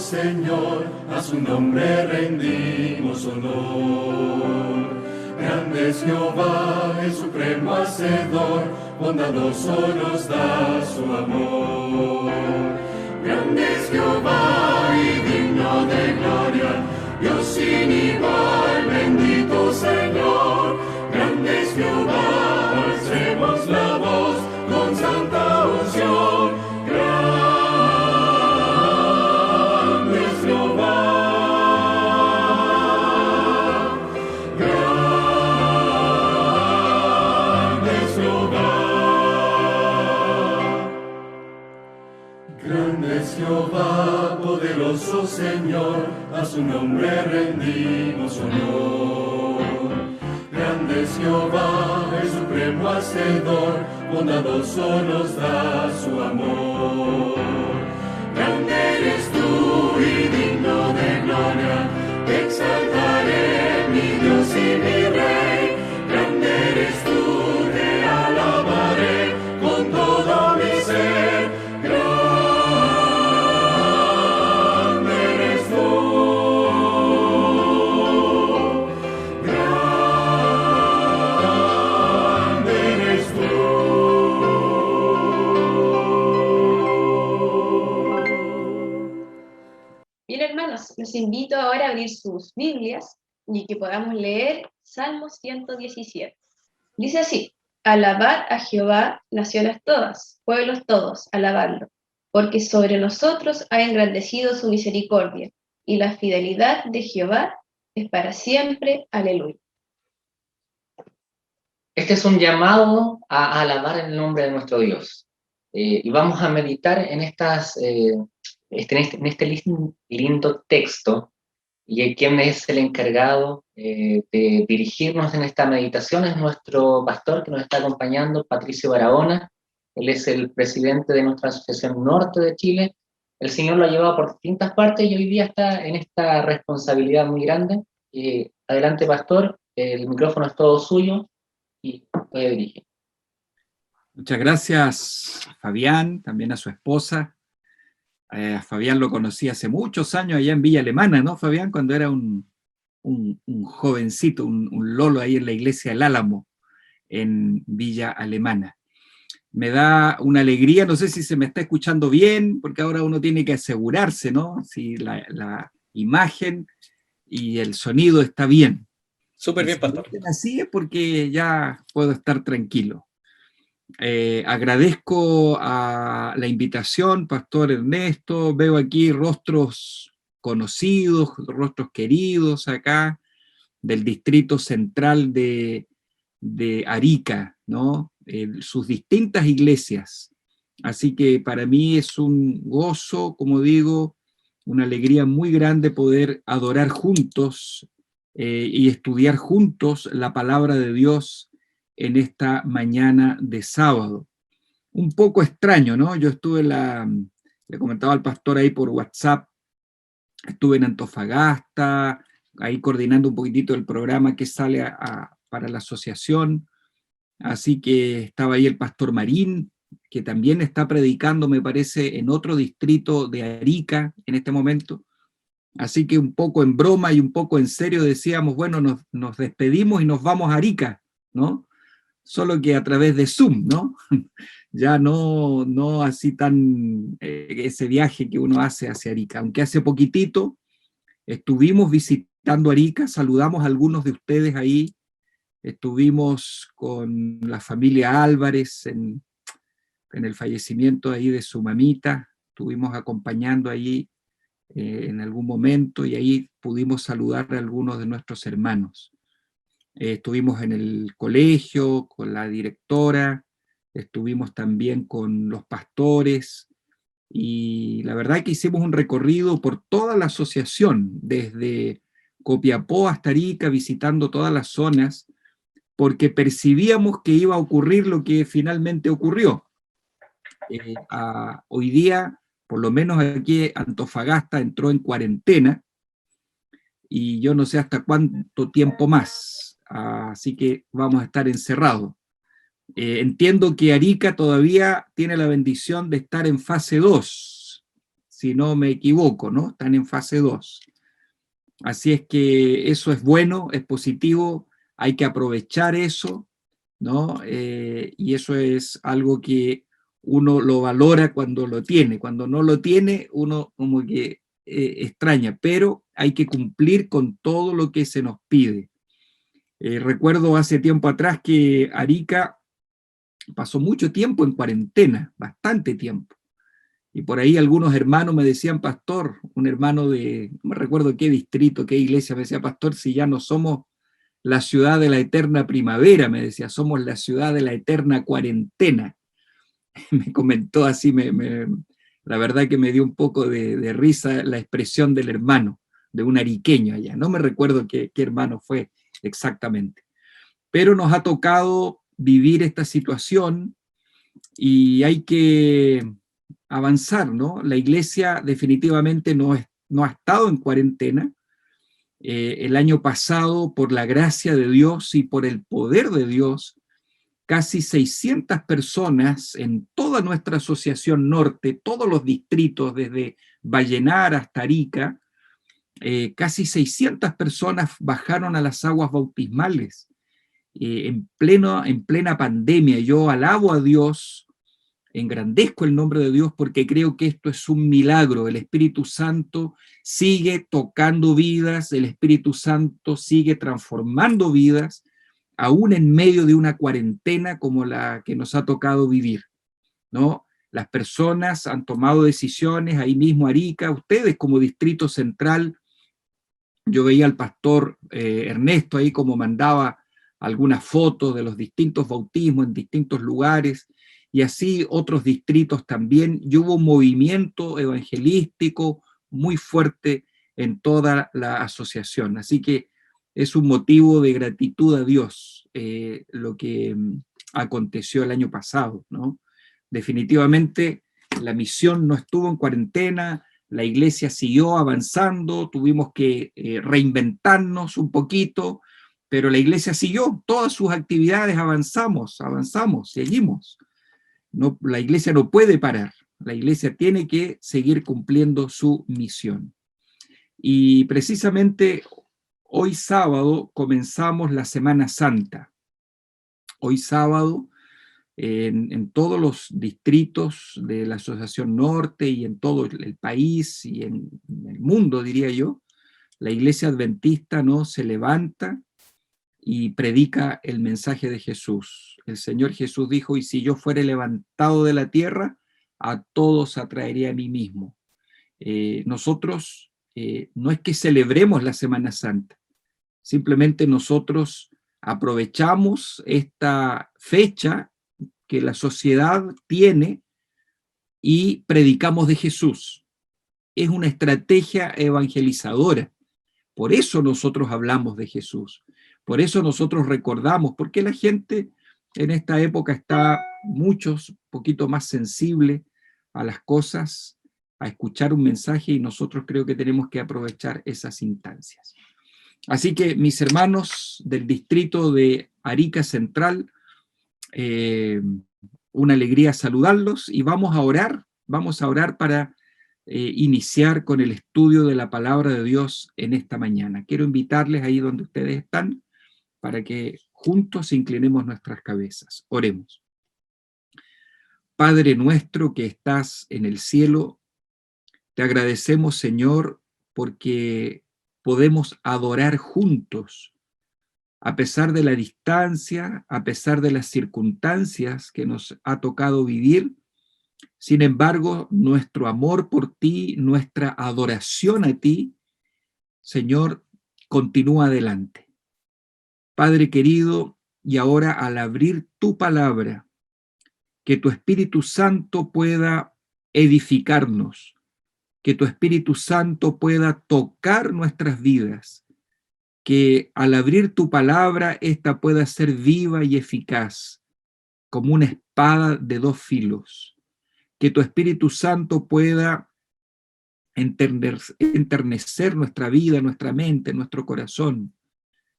Señor, a su nombre rendimos honor. Grande es Jehová, el supremo hacedor, bondadoso nos da su amor. Grande es Jehová y digno de gloria, Dios sin igual, bendito Señor. Grande es Jehová, alcemos la voz con santa unción. Grande es Jehová. Grande es Jehová. Grande es Jehová, poderoso Señor, a su nombre rendimos honor. Grande es Jehová, el supremo hacedor, bondadoso nos da su amor. Grande eres tú y digno de gloria, te exaltaré, mi Dios y mi Rey. Grande eres tú, te alabaré con todo mi ser. Grande eres tú. Grande eres tú. Bien, hermanos, los invito ahora a abrir sus Biblias y que podamos leer Salmo 117. Dice así: alabad a Jehová, naciones todas, pueblos todos, alabadlo, porque sobre nosotros ha engrandecido su misericordia, y la fidelidad de Jehová es para siempre. Aleluya. Este es un llamado a alabar el nombre de nuestro Dios. Y vamos a meditar en este lindo texto. Y quien es el encargado de dirigirnos en esta meditación es nuestro pastor que nos está acompañando, Patricio Barahona. Él es el presidente de nuestra Asociación Norte de Chile. El Señor lo ha llevado por distintas partes y hoy día está en esta responsabilidad muy grande. Adelante, pastor, el micrófono es todo suyo y puede dirigir. Muchas gracias, Fabián, también a su esposa. Fabián lo conocí hace muchos años allá en Villa Alemana, ¿no, Fabián? Cuando era un jovencito, un lolo ahí en la iglesia del Álamo, en Villa Alemana. Me da una alegría, no sé si se me está escuchando bien, porque ahora uno tiene que asegurarse, ¿no? Si la imagen y el sonido está bien. Súper bien, pastor. Si así es porque ya puedo estar tranquilo. Agradezco a la invitación, Pastor Ernesto. Veo aquí rostros conocidos, rostros queridos acá, del distrito central de Arica, ¿no? Sus distintas iglesias. Así que para mí es un gozo, como digo, una alegría muy grande poder adorar juntos y estudiar juntos la palabra de Dios en esta mañana de sábado. Un poco extraño, ¿no? Yo estuve le comentaba al pastor ahí por WhatsApp, estuve en Antofagasta, ahí coordinando un poquitito el programa que sale para la asociación, así que estaba ahí el pastor Marín, que también está predicando, me parece, en otro distrito de Arica en este momento, así que un poco en broma y un poco en serio decíamos, bueno, nos despedimos y nos vamos a Arica, ¿no? Solo que a través de Zoom, ¿no? Ya no así tan ese viaje que uno hace hacia Arica, aunque hace poquitito estuvimos visitando Arica, saludamos a algunos de ustedes ahí, estuvimos con la familia Álvarez en el fallecimiento ahí de su mamita, estuvimos acompañando ahí en algún momento y ahí pudimos saludar a algunos de nuestros hermanos. Estuvimos en el colegio con la directora, estuvimos también con los pastores y la verdad que hicimos un recorrido por toda la asociación, desde Copiapó hasta Arica, visitando todas las zonas, porque percibíamos que iba a ocurrir lo que finalmente ocurrió. Hoy día, por lo menos aquí Antofagasta entró en cuarentena y yo no sé hasta cuánto tiempo más. Así que vamos a estar encerrados. Entiendo que Arica todavía tiene la bendición de estar en fase 2, si no me equivoco, ¿no? Están en fase 2. Así es que eso es bueno, es positivo, hay que aprovechar eso, ¿no? Y eso es algo que uno lo valora cuando lo tiene. Cuando no lo tiene, uno como que extraña, pero hay que cumplir con todo lo que se nos pide. Recuerdo hace tiempo atrás que Arica pasó mucho tiempo en cuarentena, bastante tiempo. Y por ahí algunos hermanos me decían, pastor, un hermano de, no me recuerdo qué distrito, qué iglesia, me decía, pastor, si ya no somos la ciudad de la eterna primavera, me decía, somos la ciudad de la eterna cuarentena. Me comentó así, la verdad que me dio un poco de risa la expresión del hermano, de un ariqueño allá. No me recuerdo qué hermano fue exactamente. Pero nos ha tocado vivir esta situación y hay que avanzar, ¿no? La iglesia definitivamente no ha estado en cuarentena. El año pasado, por la gracia de Dios y por el poder de Dios, casi 600 personas en toda nuestra asociación norte, todos los distritos, desde Vallenar hasta Arica, casi 600 personas bajaron a las aguas bautismales en plena pandemia. Yo alabo a Dios, engrandezco el nombre de Dios porque creo que esto es un milagro. El Espíritu Santo sigue tocando vidas, el Espíritu Santo sigue transformando vidas, aún en medio de una cuarentena como la que nos ha tocado vivir, ¿no? Las personas han tomado decisiones, ahí mismo Arica, ustedes como Distrito Central, yo veía al pastor Ernesto ahí como mandaba algunas fotos de los distintos bautismos en distintos lugares, y así otros distritos también, y hubo un movimiento evangelístico muy fuerte en toda la asociación, así que es un motivo de gratitud a Dios lo que aconteció el año pasado, ¿no? Definitivamente la misión no estuvo en cuarentena, la iglesia siguió avanzando, tuvimos que reinventarnos un poquito, pero la iglesia siguió, todas sus actividades avanzamos, seguimos. No, la iglesia no puede parar, la iglesia tiene que seguir cumpliendo su misión. Y precisamente hoy sábado comenzamos la Semana Santa. Hoy sábado, en todos los distritos de la Asociación Norte y en todo el país y en el mundo, diría yo, la Iglesia Adventista, ¿no?, se levanta y predica el mensaje de Jesús. El Señor Jesús dijo, y si yo fuere levantado de la tierra, a todos atraeré a mí mismo. Nosotros no es que celebremos la Semana Santa, simplemente nosotros aprovechamos esta fecha que la sociedad tiene y predicamos de Jesús. Es una estrategia evangelizadora. Por eso nosotros hablamos de Jesús. Por eso nosotros recordamos, porque la gente en esta época está muchos poquito más sensible a las cosas, a escuchar un mensaje, y nosotros creo que tenemos que aprovechar esas instancias. Así que mis hermanos del distrito de Arica Central, una alegría saludarlos y vamos a orar para iniciar con el estudio de la palabra de Dios en esta mañana. Quiero invitarles ahí donde ustedes están para que juntos inclinemos nuestras cabezas. Oremos. Padre nuestro que estás en el cielo, te agradecemos, Señor, porque podemos adorar juntos, a pesar de la distancia, a pesar de las circunstancias que nos ha tocado vivir. Sin embargo, nuestro amor por ti, nuestra adoración a ti, Señor, continúa adelante. Padre querido, y ahora al abrir tu palabra, que tu Espíritu Santo pueda edificarnos, que tu Espíritu Santo pueda tocar nuestras vidas, que al abrir tu palabra, esta pueda ser viva y eficaz, como una espada de dos filos. Que tu Espíritu Santo pueda enternecer nuestra vida, nuestra mente, nuestro corazón,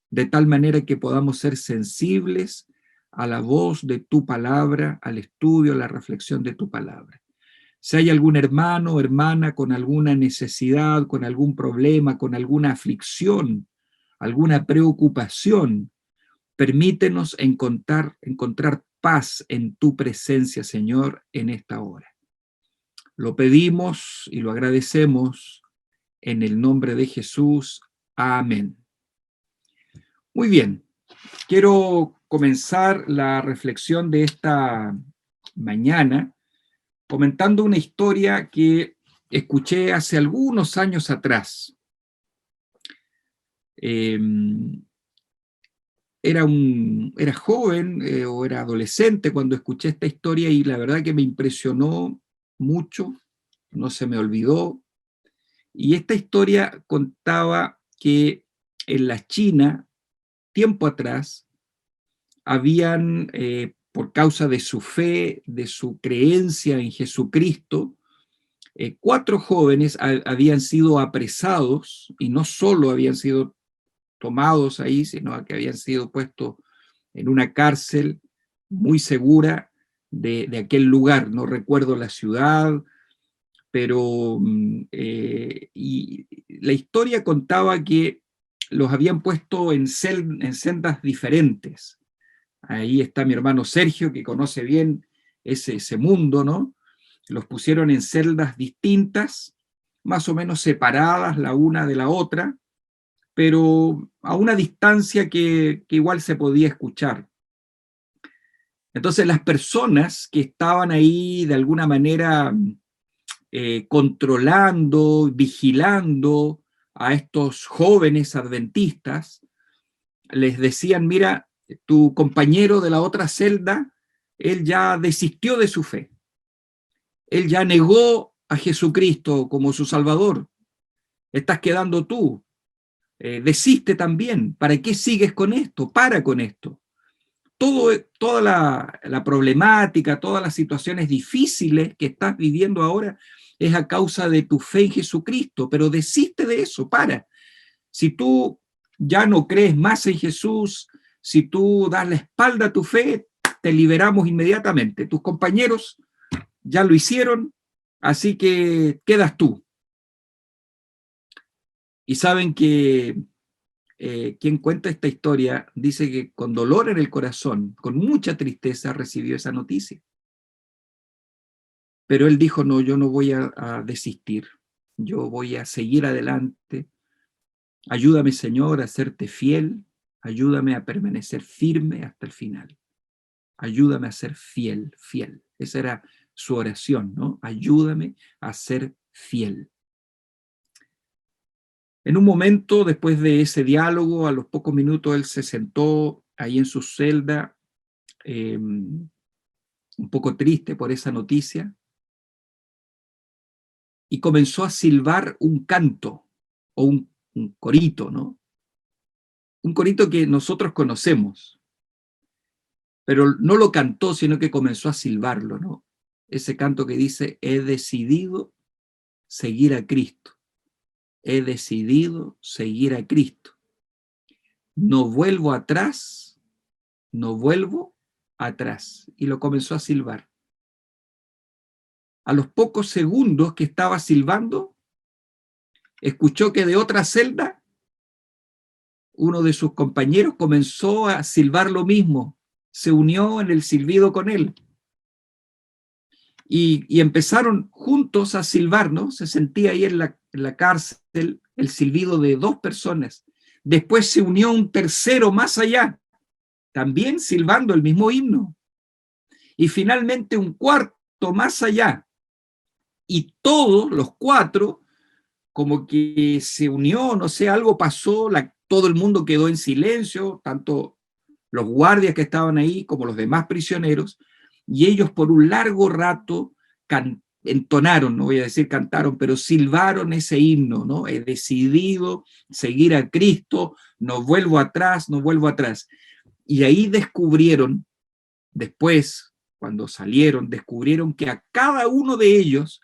de tal manera que podamos ser sensibles a la voz de tu palabra, al estudio, a la reflexión de tu palabra. Si hay algún hermano o hermana con alguna necesidad, con algún problema, con alguna aflicción, alguna preocupación, permítenos encontrar paz en tu presencia, Señor, en esta hora. Lo pedimos y lo agradecemos en el nombre de Jesús. Amén. Muy bien, quiero comenzar la reflexión de esta mañana comentando una historia que escuché hace algunos años atrás. Era joven o era adolescente cuando escuché esta historia y la verdad que me impresionó mucho, no se me olvidó. Y esta historia contaba que en la China, tiempo atrás, habían, por causa de su fe, de su creencia en Jesucristo, 4 jóvenes habían sido apresados, y no solo habían sido tomados ahí, sino que habían sido puestos en una cárcel muy segura de aquel lugar. No recuerdo la ciudad, pero y la historia contaba que los habían puesto en celdas diferentes. Ahí está mi hermano Sergio, que conoce bien ese mundo, ¿no? Los pusieron en celdas distintas, más o menos separadas la una de la otra, pero a una distancia que igual se podía escuchar. Entonces las personas que estaban ahí de alguna manera controlando, vigilando a estos jóvenes adventistas, les decían: mira, tu compañero de la otra celda, él ya desistió de su fe. Él ya negó a Jesucristo como su Salvador. Estás quedando tú. Desiste también. ¿Para qué sigues con esto? Para con esto. Toda la problemática, todas las situaciones difíciles que estás viviendo ahora es a causa de tu fe en Jesucristo, pero desiste de eso, para. Si tú ya no crees más en Jesús, si tú das la espalda a tu fe, te liberamos inmediatamente. Tus compañeros ya lo hicieron, así que quedas tú. Y saben que quien cuenta esta historia dice que con dolor en el corazón, con mucha tristeza, recibió esa noticia. Pero él dijo: no, yo no voy a desistir, yo voy a seguir adelante. Ayúdame, Señor, a serte fiel, ayúdame a permanecer firme hasta el final. Ayúdame a ser fiel, fiel. Esa era su oración, ¿no? Ayúdame a ser fiel. En un momento, después de ese diálogo, a los pocos minutos, él se sentó ahí en su celda, un poco triste por esa noticia, y comenzó a silbar un canto, o un corito, ¿no? Un corito que nosotros conocemos, pero no lo cantó, sino que comenzó a silbarlo, ¿no? Ese canto que dice: he decidido seguir a Cristo. He decidido seguir a Cristo. No vuelvo atrás, no vuelvo atrás. Y lo comenzó a silbar. A los pocos segundos que estaba silbando, escuchó que de otra celda, uno de sus compañeros comenzó a silbar lo mismo. Se unió en el silbido con él. Y empezaron juntos a silbar, ¿no? Se sentía ahí en la cárcel el silbido de 2 personas. Después se unió un tercero más allá, también silbando el mismo himno. Y finalmente un cuarto más allá. Y todos los 4, como que se unió, no sé, algo pasó, todo el mundo quedó en silencio, tanto los guardias que estaban ahí como los demás prisioneros, y ellos por un largo rato entonaron, no voy a decir cantaron, pero silbaron ese himno, ¿no? He decidido seguir a Cristo, no vuelvo atrás, no vuelvo atrás. Y ahí descubrieron, después, cuando salieron, descubrieron que a cada uno de ellos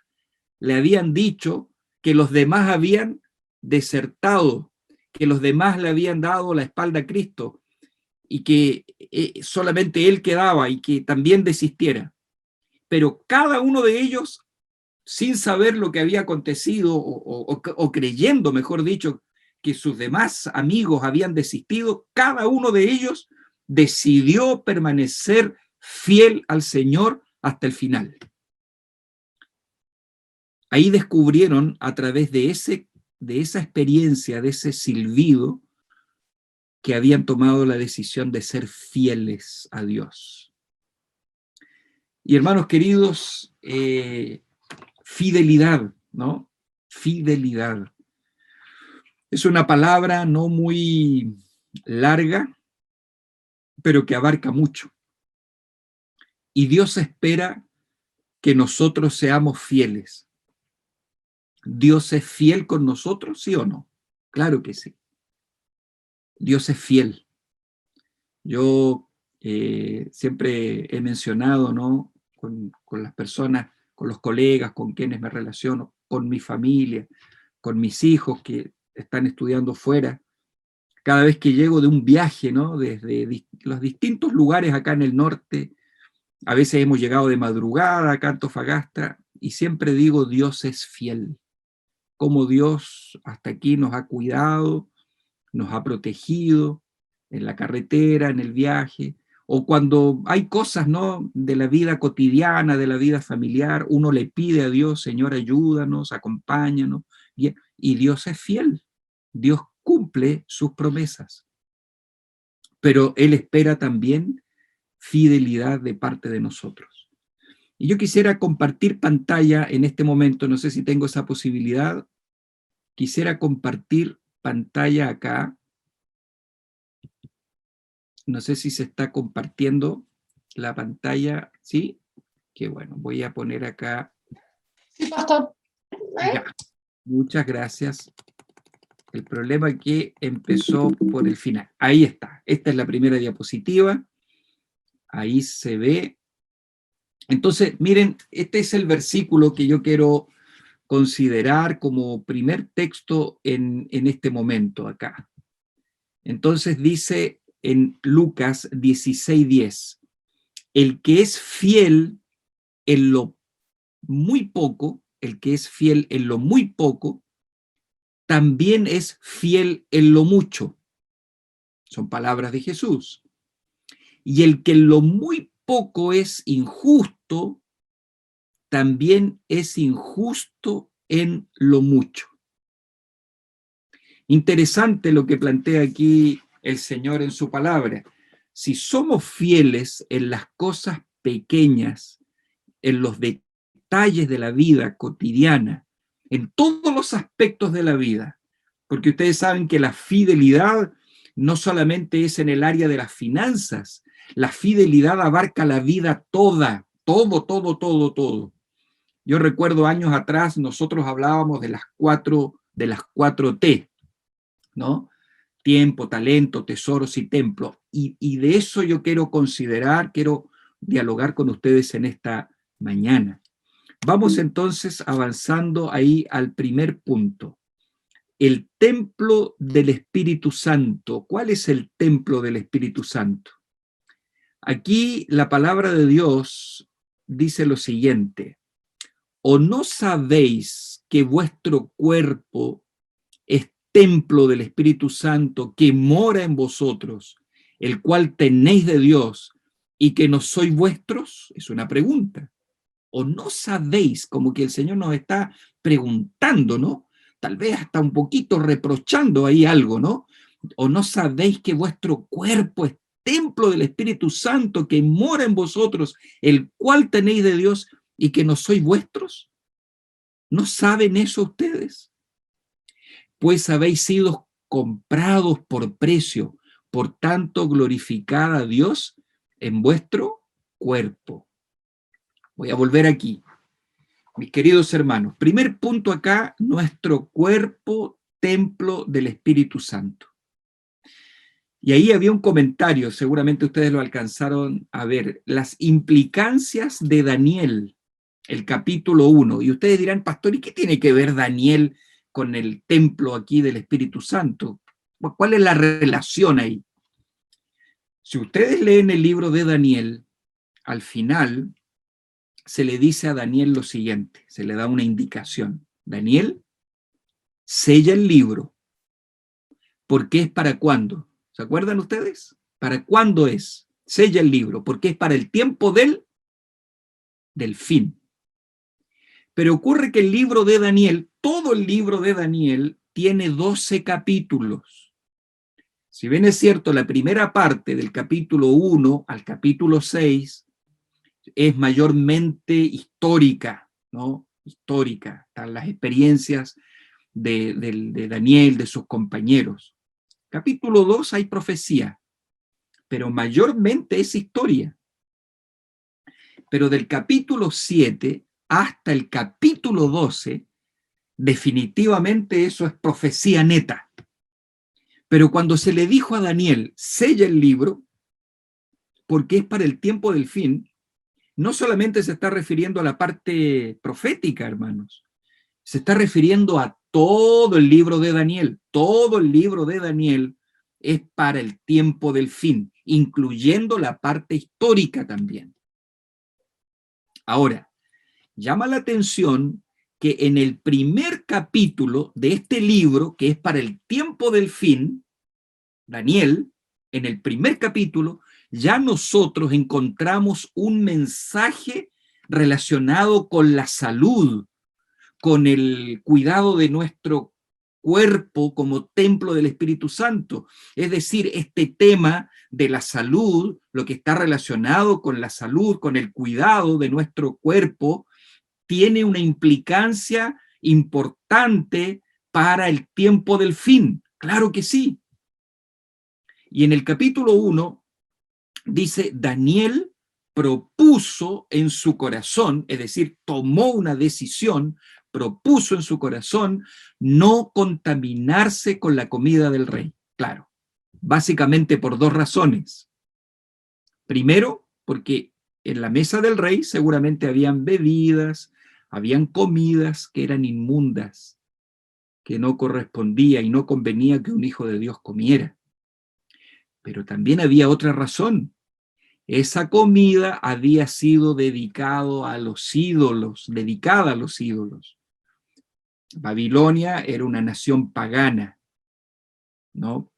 le habían dicho que los demás habían desertado, que los demás le habían dado la espalda a Cristo, y que solamente él quedaba y que también desistiera. Pero cada uno de ellos sin saber lo que había acontecido, o creyendo, mejor dicho, que sus demás amigos habían desistido, cada uno de ellos decidió permanecer fiel al Señor hasta el final. Ahí descubrieron, a través de esa experiencia, de ese silbido, que habían tomado la decisión de ser fieles a Dios. Y hermanos queridos, fidelidad, ¿no? Fidelidad. Es una palabra no muy larga, pero que abarca mucho. Y Dios espera que nosotros seamos fieles. ¿Dios es fiel con nosotros, sí o no? Claro que sí. Dios es fiel. Yo siempre he mencionado, ¿no? Con las personas, con los colegas con quienes me relaciono, con mi familia, con mis hijos que están estudiando fuera. Cada vez que llego de un viaje, ¿no? Desde los distintos lugares acá en el norte, a veces hemos llegado de madrugada acá a Antofagasta, y siempre digo, Dios es fiel. Como Dios hasta aquí nos ha cuidado, nos ha protegido en la carretera, en el viaje, o cuando hay cosas, ¿no? De la vida cotidiana, de la vida familiar, uno le pide a Dios, Señor, ayúdanos, acompáñanos, y Dios es fiel. Dios cumple sus promesas, pero Él espera también fidelidad de parte de nosotros. Y yo quisiera compartir pantalla en este momento, no sé si tengo esa posibilidad, quisiera compartir pantalla acá, no sé si se está compartiendo la pantalla, ¿sí? Qué bueno, voy a poner acá. Sí, pastor. Ya, muchas gracias. El problema es que empezó por el final. Ahí está. Esta es la primera diapositiva. Ahí se ve. Entonces, miren, este es el versículo que yo quiero considerar como primer texto en este momento acá. Entonces dice en Lucas 16:10, el que es fiel en lo muy poco, el que es fiel en lo muy poco, también es fiel en lo mucho. Son palabras de Jesús. Y el que en lo muy poco es injusto, también es injusto en lo mucho. Interesante lo que plantea aquí el Señor en su palabra. Si somos fieles en las cosas pequeñas, en los detalles de la vida cotidiana, en todos los aspectos de la vida, porque ustedes saben que la fidelidad no solamente es en el área de las finanzas, la fidelidad abarca la vida toda, todo. Yo recuerdo años atrás nosotros hablábamos de las cuatro T, ¿no? Tiempo, talento, tesoros y templo. Y de eso yo quiero dialogar con ustedes en esta mañana. Vamos entonces avanzando ahí al primer punto. El templo del Espíritu Santo. ¿Cuál es el templo del Espíritu Santo? Aquí la palabra de Dios dice lo siguiente: ¿o no sabéis que vuestro cuerpo es templo del Espíritu Santo que mora en vosotros, el cual tenéis de Dios, y que no sois vuestros? Es una pregunta. ¿O no sabéis? Como que el Señor nos está preguntando, ¿no? Tal vez hasta un poquito reprochando ahí algo, ¿no? ¿O no sabéis que vuestro cuerpo es templo del Espíritu Santo que mora en vosotros, el cual tenéis de Dios, y que no sois vuestros? ¿No saben eso ustedes? Pues habéis sido comprados por precio, por tanto glorificad a Dios en vuestro cuerpo. Voy a volver aquí. Mis queridos hermanos, primer punto acá, nuestro cuerpo, templo del Espíritu Santo. Y ahí había un comentario, seguramente ustedes lo alcanzaron a ver, las implicancias de Daniel, el capítulo 1. Y ustedes dirán, pastor, ¿y qué tiene que ver Daniel con el templo aquí del Espíritu Santo? ¿Cuál es la relación ahí? Si ustedes leen el libro de Daniel, al final se le dice a Daniel lo siguiente, se le da una indicación. Daniel, sella el libro, porque es para cuándo. ¿Se acuerdan ustedes? ¿Para cuándo es? Sella el libro, porque es para el tiempo del fin. Pero ocurre que el libro de Daniel, todo el libro de Daniel, tiene 12 capítulos. Si bien es cierto, la primera parte del capítulo 1 al capítulo 6 es mayormente histórica, ¿no? Histórica, están las experiencias de Daniel, de sus compañeros. Capítulo 2 hay profecía, pero mayormente es historia. Pero del capítulo 7 hasta el capítulo 12, definitivamente eso es profecía neta. Pero cuando se le dijo a Daniel, sella el libro, porque es para el tiempo del fin, no solamente se está refiriendo a la parte profética, hermanos, se está refiriendo a todo el libro de Daniel. Todo el libro de Daniel es para el tiempo del fin, incluyendo la parte histórica también. Ahora, llama la atención que en el primer capítulo de este libro, que es para el tiempo del fin, Daniel, en el primer capítulo, ya nosotros encontramos un mensaje relacionado con la salud, con el cuidado de nuestro cuerpo como templo del Espíritu Santo. Es decir, este tema de la salud, lo que está relacionado con la salud, con el cuidado de nuestro cuerpo, tiene una implicancia importante para el tiempo del fin. Claro que sí. Y en el capítulo 1 dice, Daniel propuso en su corazón, es decir, tomó una decisión, propuso en su corazón no contaminarse con la comida del rey. Claro, básicamente por dos razones. Primero, porque en la mesa del rey seguramente habían bebidas, habían comidas que eran inmundas, que no correspondía y no convenía que un hijo de Dios comiera. Pero también había otra razón. Esa comida había sido dedicada a los ídolos. Babilonia era una nación pagana, ¿no?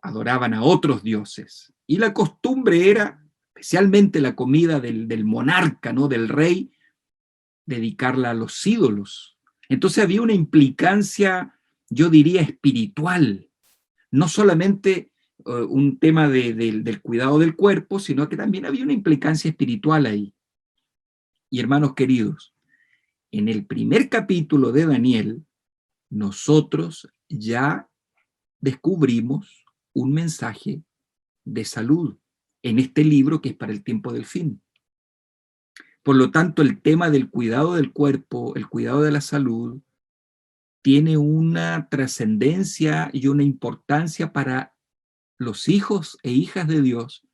Adoraban a otros dioses. Y la costumbre era, especialmente la comida del monarca, ¿no? Del rey, dedicarla a los ídolos. Entonces había una implicancia, yo diría, espiritual, no solamente un tema del cuidado del cuerpo, sino que también había una implicancia espiritual ahí. Y hermanos queridos, en el primer capítulo de Daniel, nosotros ya descubrimos un mensaje de salud en este libro que es para el tiempo del fin. Por lo tanto, el tema del cuidado del cuerpo, el cuidado de la salud, tiene una trascendencia y una importancia para los hijos e hijas de Dios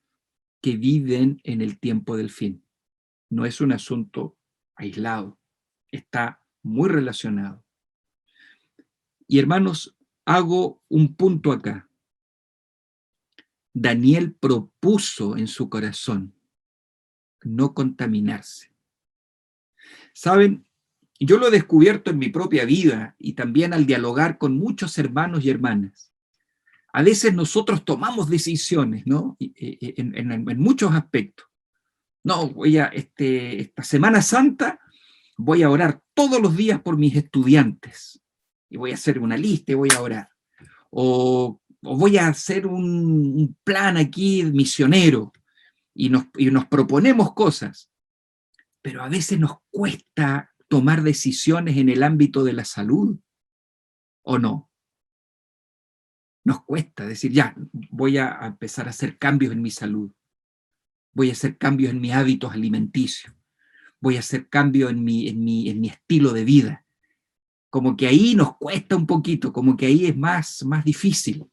que viven en el tiempo del fin. No es un asunto aislado, está muy relacionado. Y hermanos, hago un punto acá. Daniel propuso en su corazón no contaminarse. ¿Saben? Yo lo he descubierto en mi propia vida y también al dialogar con muchos hermanos y hermanas. A veces nosotros tomamos decisiones, ¿no? En muchos aspectos. No, esta Semana Santa voy a orar todos los días por mis estudiantes. Y voy a hacer una lista y voy a orar. O voy a hacer un plan aquí misionero y nos proponemos cosas. Pero a veces nos cuesta tomar decisiones en el ámbito de la salud, ¿o no? Nos cuesta decir, ya, voy a empezar a hacer cambios en mi salud, voy a hacer cambios en mis hábitos alimenticios, voy a hacer cambios en mi estilo de vida. Como que ahí nos cuesta un poquito, como que ahí es más difícil.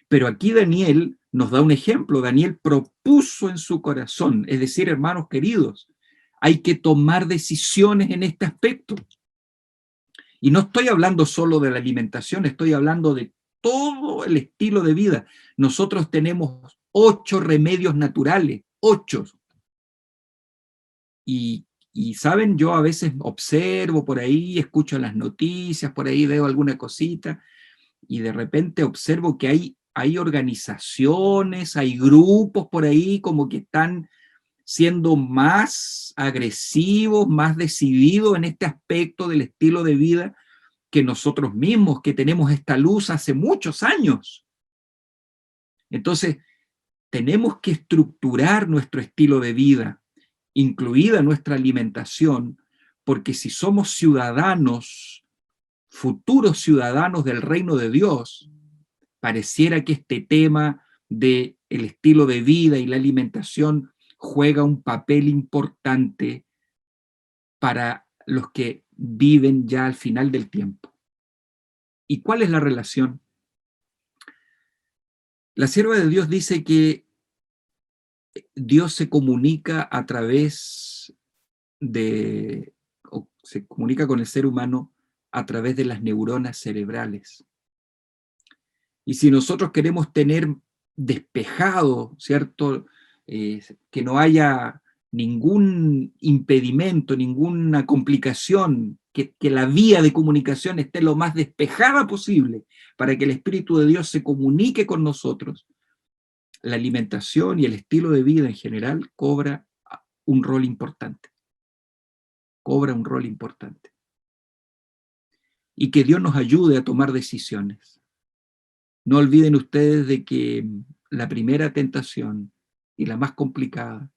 Pero aquí Daniel nos da un ejemplo. Daniel propuso en su corazón, es decir, hermanos queridos, hay que tomar decisiones en este aspecto. Y no estoy hablando solo de la alimentación, estoy hablando de todo el estilo de vida. Nosotros tenemos 8 remedios naturales, 8. Y Y saben, yo a veces observo por ahí, escucho las noticias, por ahí veo alguna cosita, y de repente observo que hay organizaciones, hay grupos por ahí como que están siendo más agresivos, más decididos en este aspecto del estilo de vida que nosotros mismos, que tenemos esta luz hace muchos años. Entonces, tenemos que estructurar nuestro estilo de vida, incluida nuestra alimentación, porque si somos ciudadanos, futuros ciudadanos del reino de Dios, pareciera que este tema del estilo de vida y la alimentación juega un papel importante para los que viven ya al final del tiempo. ¿Y cuál es la relación? La sierva de Dios dice que Dios se comunica a través o se comunica con el ser humano a través de las neuronas cerebrales. Y si nosotros queremos tener despejado, ¿cierto? Que no haya ningún impedimento, ninguna complicación, que la vía de comunicación esté lo más despejada posible para que el Espíritu de Dios se comunique con nosotros, la alimentación y el estilo de vida en general cobra un rol importante. Cobra un rol importante. Y que Dios nos ayude a tomar decisiones. No olviden ustedes de que la primera tentación y la más complicada,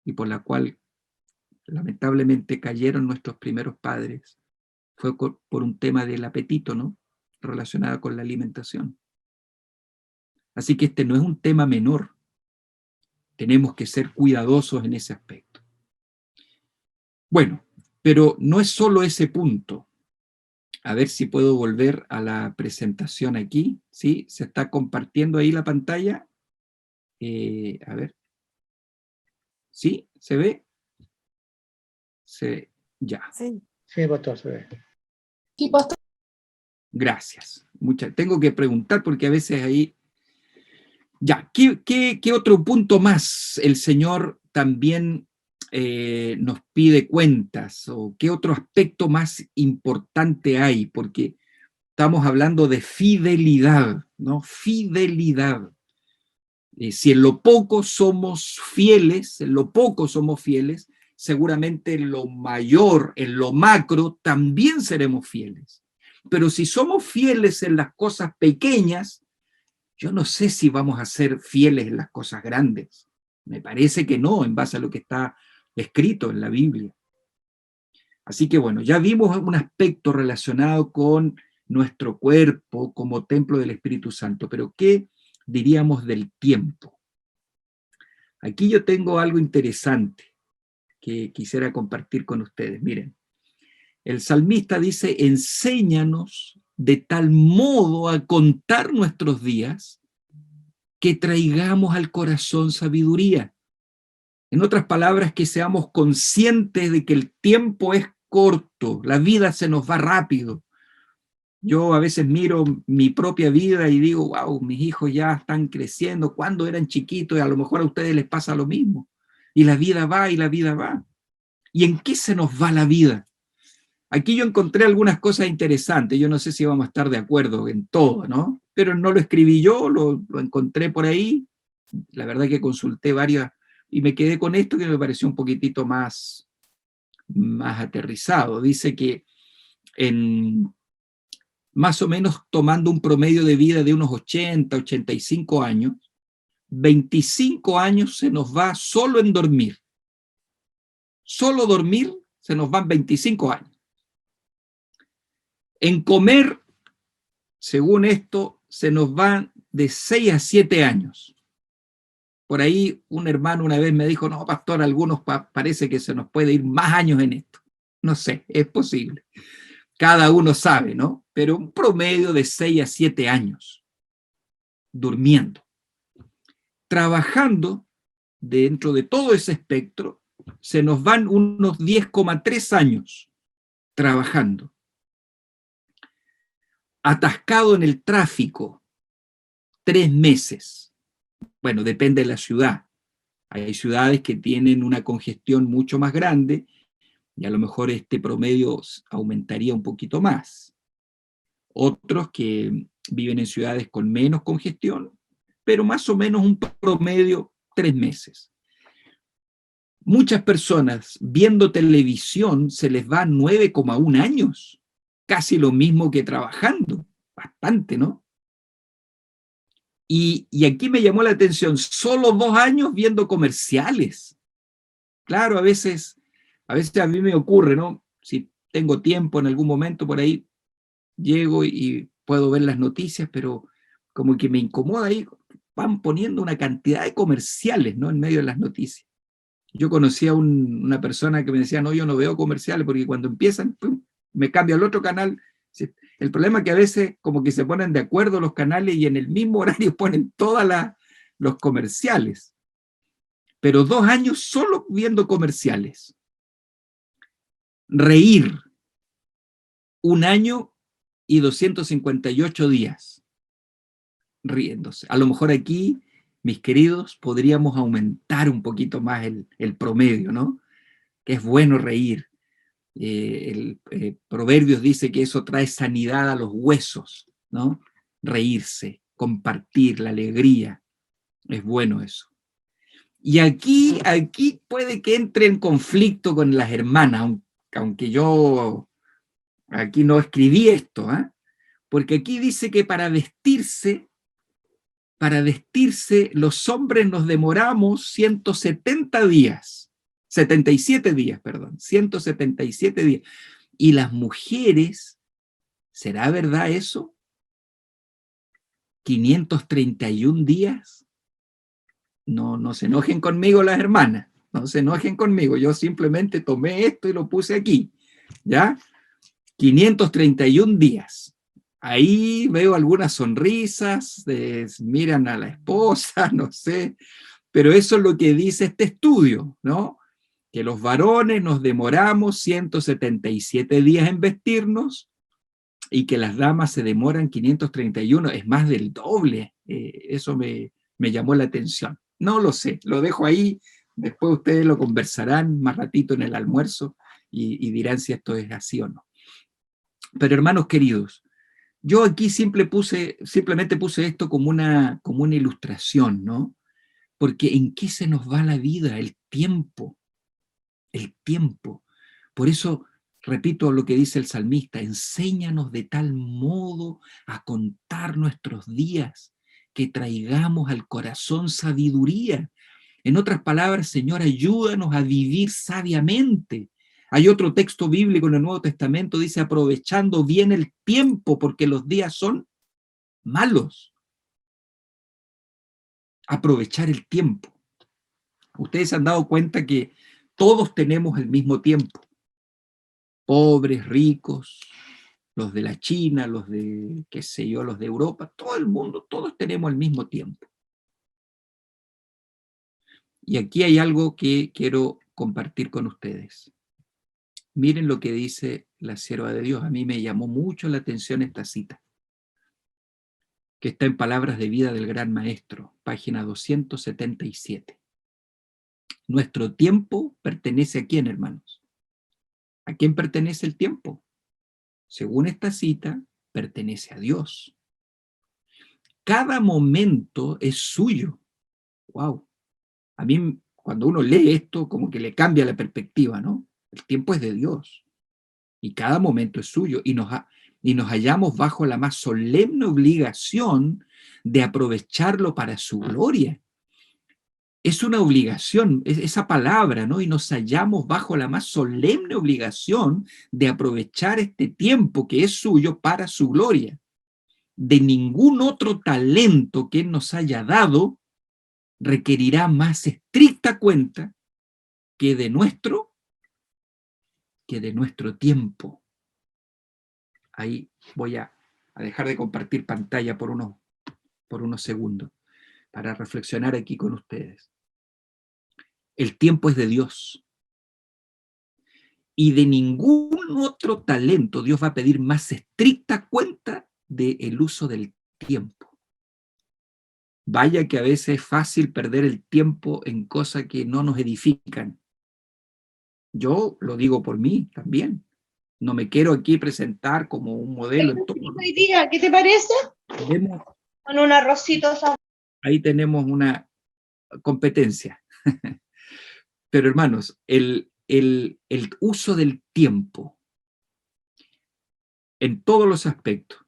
y por la cual lamentablemente cayeron nuestros primeros padres, fue por un tema del apetito, ¿no? Relacionado con la alimentación. Así que este no es un tema menor. Tenemos que ser cuidadosos en ese aspecto. Bueno, pero no es solo ese punto. A ver si puedo volver a la presentación aquí. ¿Sí? ¿Se está compartiendo ahí la pantalla? A ver. ¿Sí? ¿Se ve? Ya. Sí. Sí, pastor, se ve. Sí, pastor. Gracias. Tengo que preguntar porque a veces ahí... Ya, ¿qué otro punto más el Señor también nos pide cuentas? ¿O qué otro aspecto más importante hay? Porque estamos hablando de fidelidad, ¿no? Fidelidad. Si en lo poco somos fieles, seguramente en lo mayor, en lo macro, también seremos fieles. Pero si somos fieles en las cosas pequeñas, yo no sé si vamos a ser fieles en las cosas grandes. Me parece que no, en base a lo que está escrito en la Biblia. Así que bueno, ya vimos un aspecto relacionado con nuestro cuerpo como templo del Espíritu Santo, pero ¿qué diríamos del tiempo? Aquí yo tengo algo interesante que quisiera compartir con ustedes. Miren, el salmista dice, enséñanos de tal modo a contar nuestros días que traigamos al corazón sabiduría. En otras palabras, que seamos conscientes de que el tiempo es corto, la vida se nos va rápido. Yo a veces miro mi propia vida y digo, wow, mis hijos ya están creciendo, cuando eran chiquitos, y a lo mejor a ustedes les pasa lo mismo. Y la vida va y la vida va. ¿Y en qué se nos va la vida? Aquí yo encontré algunas cosas interesantes, yo no sé si vamos a estar de acuerdo en todo, ¿no? Pero no lo escribí yo, lo encontré por ahí, la verdad que consulté varias y me quedé con esto que me pareció un poquitito más aterrizado. Dice que más o menos tomando un promedio de vida de unos 80, 85 años, 25 años se nos va solo en dormir. Solo dormir se nos van 25 años. En comer, según esto, se nos van de 6 a 7 años. Por ahí un hermano una vez me dijo, no, pastor, algunos parece que se nos puede ir más años en esto. No sé, es posible. Cada uno sabe, ¿no? Pero un promedio de 6 a 7 años durmiendo. Trabajando dentro de todo ese espectro, se nos van unos 10,3 años trabajando. Atascado en el tráfico, 3 meses. Bueno, depende de la ciudad. Hay ciudades que tienen una congestión mucho más grande y a lo mejor este promedio aumentaría un poquito más. Otros que viven en ciudades con menos congestión, pero más o menos un promedio 3 meses. Muchas personas viendo televisión se les va 9,1 años, casi lo mismo que trabajando, bastante, ¿no? Y aquí me llamó la atención, solo 2 años viendo comerciales. Claro, a veces a mí me ocurre, ¿no? Si tengo tiempo en algún momento por ahí, llego y puedo ver las noticias, pero como que me incomoda ahí, van poniendo una cantidad de comerciales, ¿no? En medio de las noticias. Yo conocí a una persona que me decía, no, yo no veo comerciales porque cuando empiezan, pum, me cambio al otro canal. El problema es que a veces como que se ponen de acuerdo los canales y en el mismo horario ponen todos los comerciales. Pero 2 años solo viendo comerciales. Reír 1 año y 258 días riéndose. A lo mejor aquí, mis queridos, podríamos aumentar un poquito más el promedio, ¿no? Que es bueno reír. Proverbios dice que eso trae sanidad a los huesos, ¿no? Reírse, compartir la alegría, es bueno eso. Y aquí puede que entre en conflicto con las hermanas, aunque yo aquí no escribí esto, ¿eh? Porque aquí dice que para vestirse los hombres nos demoramos 170 días, 77 días, perdón, 177 días. Y las mujeres, ¿será verdad eso? 531 días. No se enojen conmigo las hermanas, no se enojen conmigo, yo simplemente tomé esto y lo puse aquí, ¿ya? 531 días. Ahí veo algunas sonrisas, miran a la esposa, no sé, pero eso es lo que dice este estudio, ¿no? Que los varones nos demoramos 177 días en vestirnos y que las damas se demoran 531, es más del doble. Eso me llamó la atención. No lo sé, lo dejo ahí, después ustedes lo conversarán más ratito en el almuerzo y dirán si esto es así o no. Pero hermanos queridos, yo aquí simplemente puse esto como una ilustración, ¿no? Porque ¿en qué se nos va la vida? El tiempo. El tiempo. Por eso, repito lo que dice el salmista, enséñanos de tal modo a contar nuestros días, que traigamos al corazón sabiduría. En otras palabras, Señor, ayúdanos a vivir sabiamente. Hay otro texto bíblico en el Nuevo Testamento, dice, aprovechando bien el tiempo, porque los días son malos. Aprovechar el tiempo. Ustedes se han dado cuenta que todos tenemos el mismo tiempo. Pobres, ricos, los de la China, los de, qué sé yo, los de Europa, todo el mundo, todos tenemos el mismo tiempo. Y aquí hay algo que quiero compartir con ustedes. Miren lo que dice la sierva de Dios. A mí me llamó mucho la atención esta cita, que está en Palabras de Vida del Gran Maestro, página 277. Nuestro tiempo pertenece a quién, hermanos? ¿A quién pertenece el tiempo? Según esta cita, pertenece a Dios. Cada momento es suyo. ¡Wow! A mí, cuando uno lee esto, como que le cambia la perspectiva, ¿no? El tiempo es de Dios y cada momento es suyo y nos hallamos bajo la más solemne obligación de aprovecharlo para su gloria. Es una obligación, esa palabra, ¿no? Y nos hallamos bajo la más solemne obligación de aprovechar este tiempo que es suyo para su gloria. De ningún otro talento que Él nos haya dado requerirá más estricta cuenta que de nuestro tiempo. Ahí voy a dejar de compartir pantalla por unos segundos para reflexionar aquí con ustedes. El tiempo es de Dios. Y de ningún otro talento Dios va a pedir más estricta cuenta del uso del tiempo. Vaya que a veces es fácil perder el tiempo en cosas que no nos edifican. Yo lo digo por mí también. No me quiero aquí presentar como un modelo en todo. Hoy día, ¿qué te parece? Vemos, Con un arrocito sabroso. ahí tenemos una competencia. Pero hermanos, el uso del tiempo en todos los aspectos.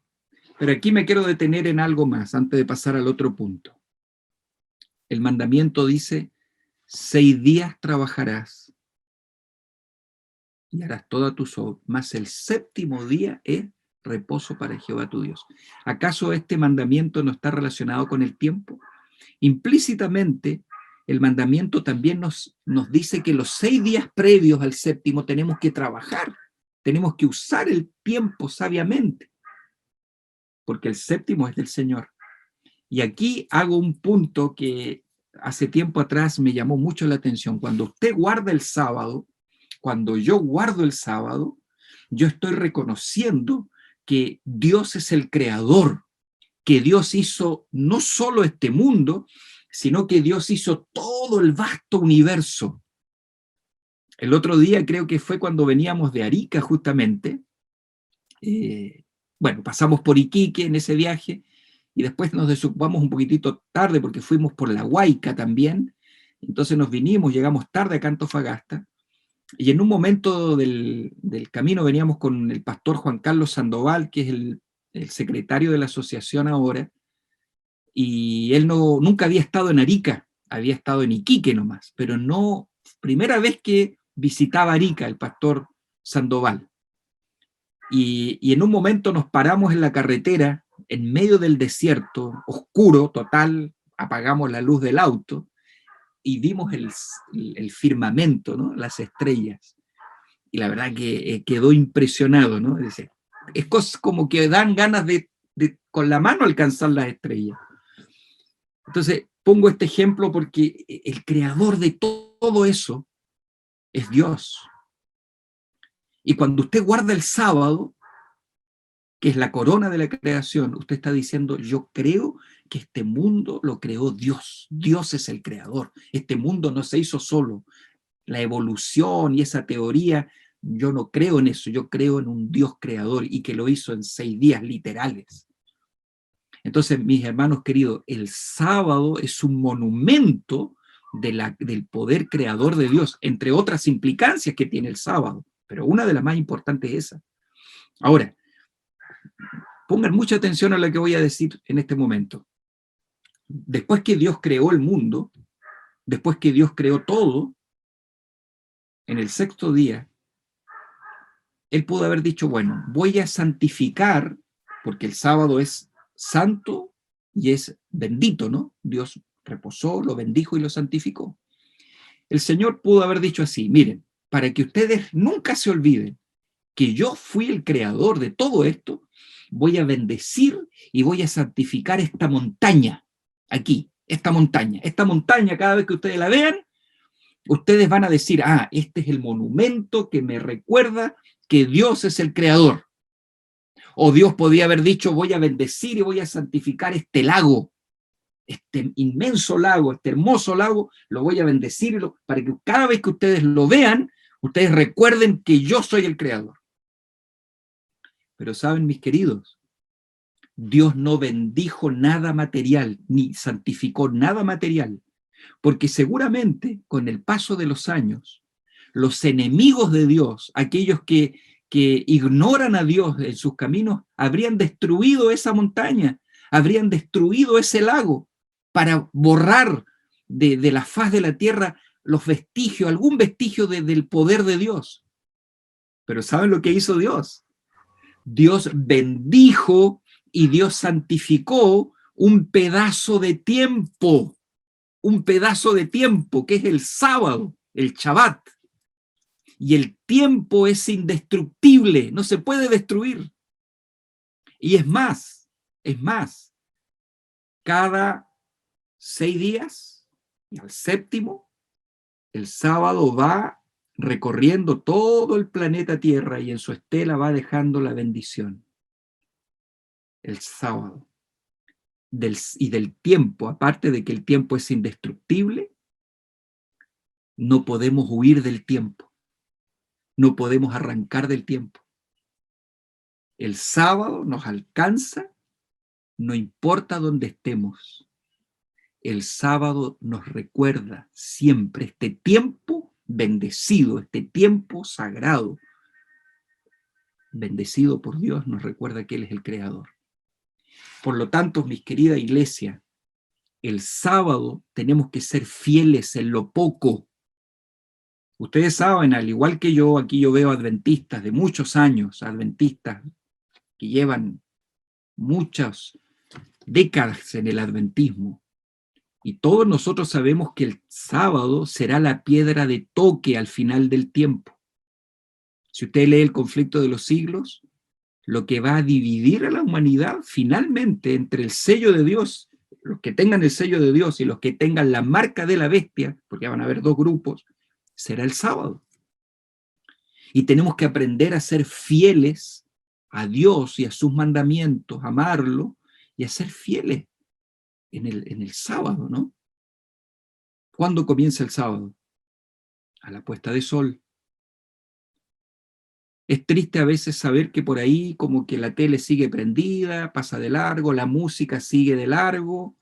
Pero aquí me quiero detener en algo más antes de pasar al otro punto. El mandamiento dice, 6 días trabajarás y harás todas tus obras, mas el 7º día es reposo para Jehová tu Dios. ¿Acaso este mandamiento no está relacionado con el tiempo? Implícitamente, el mandamiento también nos dice que los 6 días previos al 7º tenemos que trabajar, tenemos que usar el tiempo sabiamente, porque el 7º es del Señor. Y aquí hago un punto que hace tiempo atrás me llamó mucho la atención. Cuando usted guarda el sábado, cuando yo guardo el sábado, yo estoy reconociendo que Dios es el creador, que Dios hizo no solo este mundo, sino que Dios hizo todo el vasto universo. El otro día creo que fue cuando veníamos de Arica justamente, bueno, pasamos por Iquique en ese viaje y después nos desocupamos un poquitito tarde porque fuimos por La Huayca también, entonces nos vinimos, llegamos tarde a Antofagasta y en un momento del camino veníamos con el pastor Juan Carlos Sandoval, que es el secretario de la asociación ahora, y él nunca había estado en Arica, había estado en Iquique nomás, pero no, primera vez que visitaba Arica el pastor Sandoval. Y en un momento nos paramos en la carretera, en medio del desierto, oscuro, total, apagamos la luz del auto y vimos el firmamento, ¿no? Las estrellas. Y la verdad que quedó impresionado, ¿no? Es como que dan ganas de con la mano alcanzar las estrellas. Entonces, pongo este ejemplo porque el creador de todo eso es Dios. Y cuando usted guarda el sábado, que es la corona de la creación, usted está diciendo, yo creo que este mundo lo creó Dios. Dios es el creador. Este mundo no se hizo solo. La evolución y esa teoría, yo no creo en eso. Yo creo en un Dios creador y que lo hizo en 6 días literales. Entonces, mis hermanos queridos, el sábado es un monumento del poder creador de Dios, entre otras implicancias que tiene el sábado, pero una de las más importantes es esa. Ahora, pongan mucha atención a lo que voy a decir en este momento. Después que Dios creó el mundo, después que Dios creó todo, en el 6º día, Él pudo haber dicho, bueno, voy a santificar, porque el sábado es santo y es bendito, ¿no? Dios reposó, lo bendijo y lo santificó. El Señor pudo haber dicho así, miren, para que ustedes nunca se olviden que yo fui el creador de todo esto, voy a bendecir y voy a santificar esta montaña, aquí, esta montaña, cada vez que ustedes la vean, ustedes van a decir, ah, este es el monumento que me recuerda que Dios es el creador. O Dios podía haber dicho, voy a bendecir y voy a santificar este lago, este inmenso lago, este hermoso lago, lo voy a bendecir para que cada vez que ustedes lo vean, ustedes recuerden que yo soy el creador. Pero saben, mis queridos, Dios no bendijo nada material, ni santificó nada material, porque seguramente con el paso de los años, los enemigos de Dios, aquellos que ignoran a Dios en sus caminos, habrían destruido esa montaña, habrían destruido ese lago para borrar de la faz de la tierra los vestigios, algún vestigio del poder de Dios. Pero ¿saben lo que hizo Dios? Dios bendijo y Dios santificó un pedazo de tiempo que es el sábado, el Shabbat. Y el tiempo es indestructible, no se puede destruir. Y es más, cada 6 días, y al 7º, el sábado va recorriendo todo el planeta Tierra y en su estela va dejando la bendición. El sábado. Y del tiempo, aparte de que el tiempo es indestructible, no podemos huir del tiempo. no podemos arrancar del tiempo. El sábado nos alcanza, no importa dónde estemos. El sábado nos recuerda siempre este tiempo bendecido, este tiempo sagrado. Bendecido por Dios, nos recuerda que Él es el Creador. Por lo tanto, mis querida iglesia, el sábado tenemos que ser fieles en lo poco. Ustedes saben, al igual que yo, aquí yo veo adventistas de muchos años, adventistas que llevan muchas décadas en el adventismo. Y todos nosotros sabemos que el sábado será la piedra de toque al final del tiempo. Si usted lee el conflicto de los siglos, lo que va a dividir a la humanidad finalmente entre el sello de Dios, los que tengan el sello de Dios y los que tengan la marca de la bestia, porque van a haber dos grupos, será el sábado. Y tenemos que aprender a ser fieles a Dios y a sus mandamientos, amarlo y a ser fieles en el sábado, ¿no? ¿Cuándo comienza el sábado? A la puesta de sol. Es triste a veces saber que por ahí como que la tele sigue prendida, pasa de largo, la música sigue de largo,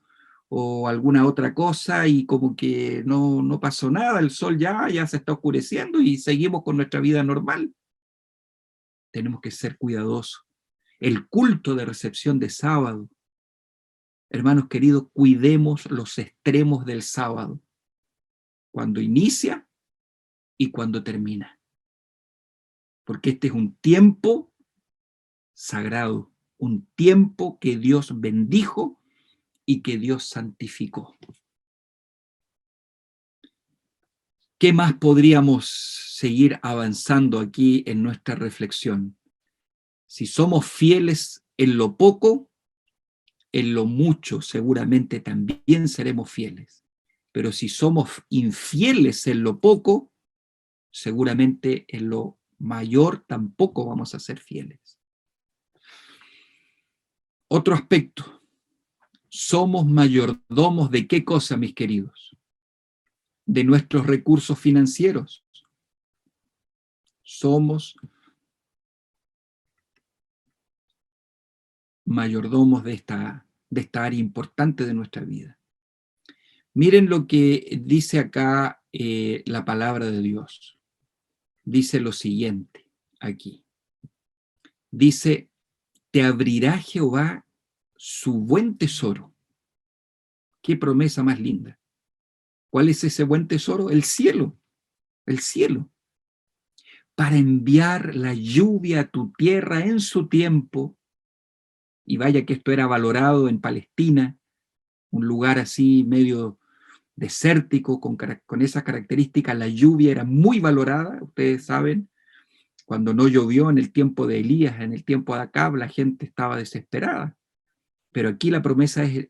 o alguna otra cosa, y como que no pasó nada, el sol ya se está oscureciendo y seguimos con nuestra vida normal. Tenemos que ser cuidadosos. El culto de recepción de sábado, hermanos queridos, cuidemos los extremos del sábado, cuando inicia y cuando termina. Porque este es un tiempo sagrado, un tiempo que Dios bendijo y que Dios santificó. ¿Qué más podríamos seguir avanzando aquí en nuestra reflexión? Si somos fieles en lo poco, en lo mucho seguramente también seremos fieles. Pero si somos infieles en lo poco, seguramente en lo mayor tampoco vamos a ser fieles. Otro aspecto. Somos mayordomos de qué cosa, mis queridos? De nuestros recursos financieros. Somos mayordomos de esta área importante de nuestra vida. Miren lo que dice acá la palabra de Dios. Dice lo siguiente aquí. Dice, te abrirá Jehová su buen tesoro. Qué promesa más linda. ¿Cuál es ese buen tesoro? El cielo. El cielo. Para enviar la lluvia a tu tierra en su tiempo. Y vaya que esto era valorado en Palestina, un lugar así medio desértico, con esas características. La lluvia era muy valorada, ustedes saben. Cuando no llovió en el tiempo de Elías, en el tiempo de Acab, la gente estaba desesperada. Pero aquí la promesa es,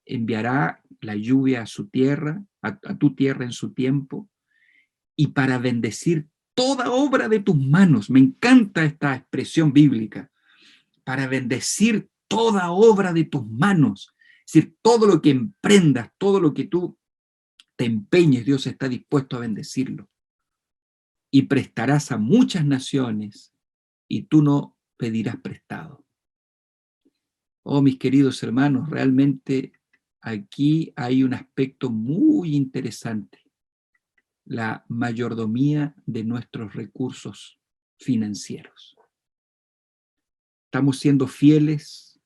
enviará la lluvia a su tierra, a tu tierra en su tiempo, y para bendecir toda obra de tus manos. Me encanta esta expresión bíblica. Para bendecir toda obra de tus manos. Es decir, todo lo que emprendas, todo lo que tú te empeñes, Dios está dispuesto a bendecirlo. Y prestarás a muchas naciones y tú no pedirás prestado. Oh, mis queridos hermanos, realmente aquí hay un aspecto muy interesante. La mayordomía de nuestros recursos financieros. Estamos siendo fieles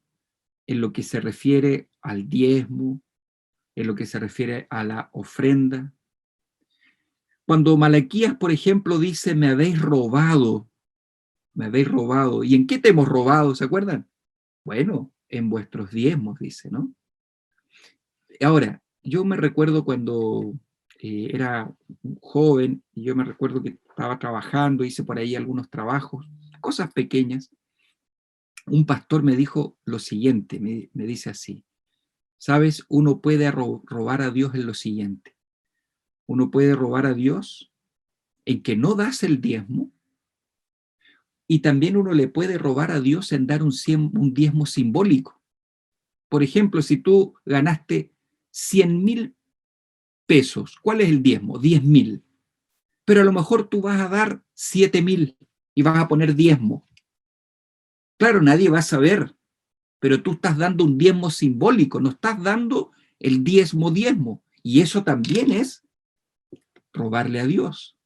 en lo que se refiere al diezmo, en lo que se refiere a la ofrenda. Cuando Malaquías, por ejemplo, dice, me habéis robado. ¿Y en qué te hemos robado? ¿Se acuerdan? Bueno, en vuestros diezmos, dice, ¿no? Ahora, yo me recuerdo cuando era joven, y yo me recuerdo que estaba trabajando, hice por ahí algunos trabajos, cosas pequeñas. Un pastor me dijo lo siguiente, me dice así, ¿sabes? Uno puede robar a Dios en lo siguiente. Uno puede robar a Dios en que no das el diezmo, y también uno le puede robar a Dios en dar un diezmo simbólico. Por ejemplo, si tú ganaste 100,000 pesos, ¿cuál es el diezmo? 10,000. pero a lo mejor tú vas a dar 7.000 y vas a poner diezmo. Claro, nadie va a saber, pero tú estás dando un diezmo simbólico, no estás dando el diezmo, y eso también es robarle a Dios,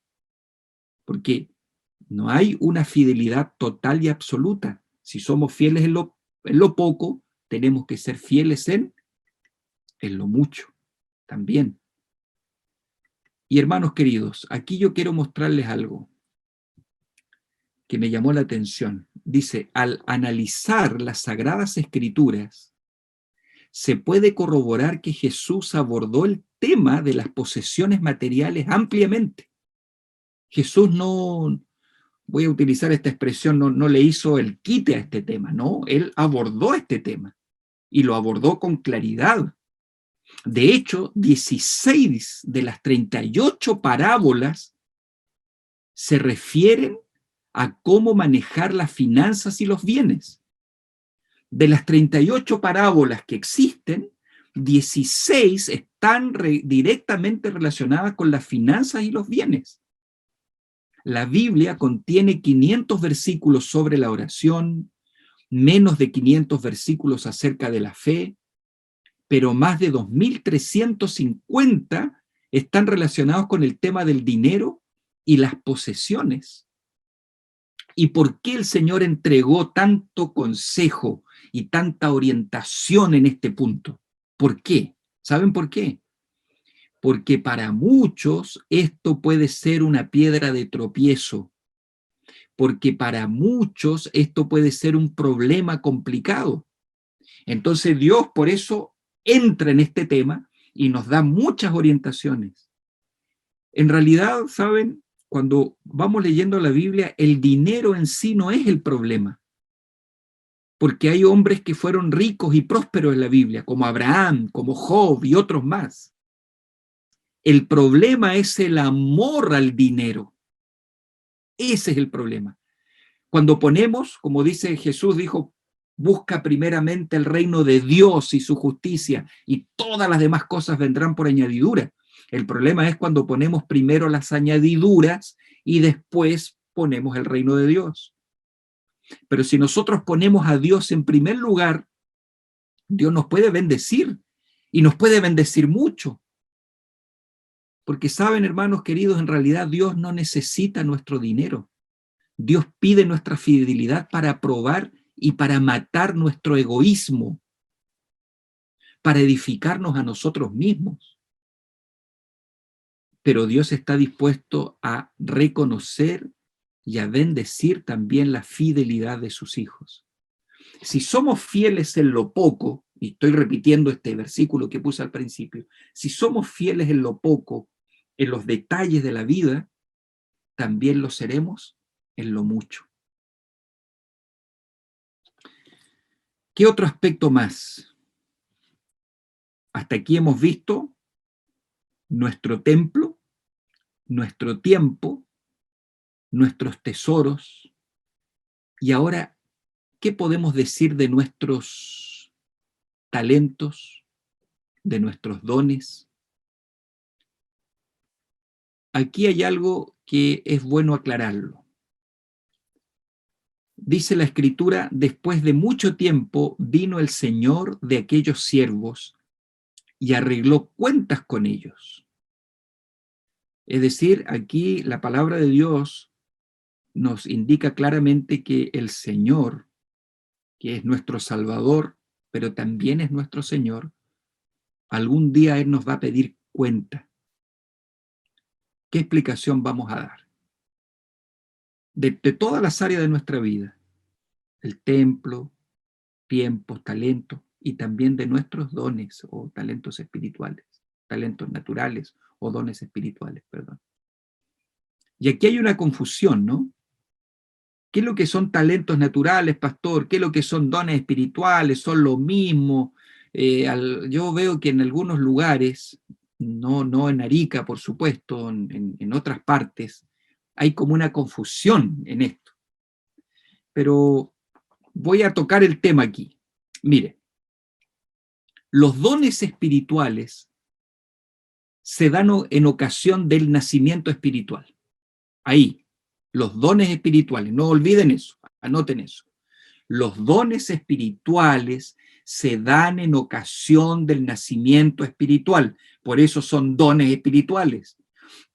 porque no hay una fidelidad total y absoluta. Si somos fieles en lo poco, tenemos que ser fieles en lo mucho también. Y hermanos queridos, aquí yo quiero mostrarles algo que me llamó la atención. Dice, al analizar las Sagradas Escrituras, se puede corroborar que Jesús abordó el tema de las posesiones materiales ampliamente. Jesús no, voy a utilizar esta expresión, no le hizo el quite a este tema, no, él abordó este tema y lo abordó con claridad. De hecho, 16 de las 38 parábolas se refieren a cómo manejar las finanzas y los bienes. De las 38 parábolas que existen, 16 están directamente relacionadas con las finanzas y los bienes. La Biblia contiene 500 versículos sobre la oración, menos de 500 versículos acerca de la fe, pero más de 2.350 están relacionados con el tema del dinero y las posesiones. ¿Y por qué el Señor entregó tanto consejo y tanta orientación en este punto? ¿Por qué? ¿Saben por qué? Porque para muchos esto puede ser una piedra de tropiezo, porque para muchos esto puede ser un problema complicado. Entonces Dios por eso entra en este tema y nos da muchas orientaciones. En realidad, ¿saben? Cuando vamos leyendo la Biblia, el dinero en sí no es el problema, porque hay hombres que fueron ricos y prósperos en la Biblia, como Abraham, como Job y otros más. El problema es el amor al dinero. Ese es el problema. Cuando ponemos, como dice Jesús, dijo, busca primeramente el reino de Dios y su justicia, y todas las demás cosas vendrán por añadidura. El problema es cuando ponemos primero las añadiduras y después ponemos el reino de Dios. Pero si nosotros ponemos a Dios en primer lugar, Dios nos puede bendecir, y nos puede bendecir mucho. Porque saben, hermanos queridos, en realidad Dios no necesita nuestro dinero. Dios pide nuestra fidelidad para probar y para matar nuestro egoísmo, para edificarnos a nosotros mismos. Pero Dios está dispuesto a reconocer y a bendecir también la fidelidad de sus hijos. Si somos fieles en lo poco, y estoy repitiendo este versículo que puse al principio, si somos fieles en lo poco, en los detalles de la vida, también lo seremos en lo mucho. ¿Qué otro aspecto más? Hasta aquí hemos visto nuestro templo, nuestro tiempo, nuestros tesoros. Y ahora, ¿qué podemos decir de nuestros talentos, de nuestros dones? Aquí hay algo que es bueno aclararlo. Dice la Escritura, después de mucho tiempo vino el Señor de aquellos siervos y arregló cuentas con ellos. Es decir, aquí la palabra de Dios nos indica claramente que el Señor, que es nuestro Salvador, pero también es nuestro Señor, algún día Él nos va a pedir cuenta. ¿Qué explicación vamos a dar? De todas las áreas de nuestra vida, el templo, tiempos, talentos, y también de nuestros dones o talentos espirituales, talentos naturales o dones espirituales, perdón. Y aquí hay una confusión, ¿no? ¿Qué es lo que son talentos naturales, pastor? ¿Qué es lo que son dones espirituales? ¿Son lo mismo? Yo veo que en algunos lugares, no en Arica, por supuesto, en otras partes, hay como una confusión en esto. Pero voy a tocar el tema aquí. Mire, los dones espirituales se dan en ocasión del nacimiento espiritual. Ahí, los dones espirituales, no olviden eso, anoten eso. Los dones espirituales se dan en ocasión del nacimiento espiritual, por eso son dones espirituales.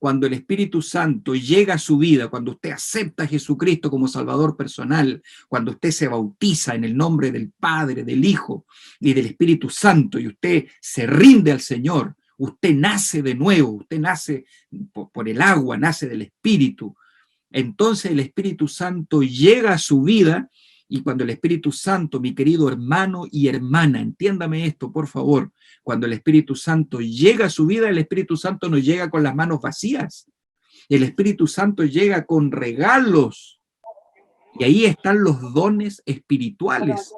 Cuando el Espíritu Santo llega a su vida, cuando usted acepta a Jesucristo como Salvador personal, cuando usted se bautiza en el nombre del Padre, del Hijo y del Espíritu Santo, y usted se rinde al Señor, usted nace de nuevo, usted nace por el agua, nace del Espíritu. Entonces el Espíritu Santo llega a su vida, y cuando el Espíritu Santo, mi querido hermano y hermana, entiéndame esto, por favor, cuando el Espíritu Santo llega a su vida, el Espíritu Santo no llega con las manos vacías. El Espíritu Santo llega con regalos. Y ahí están los dones espirituales.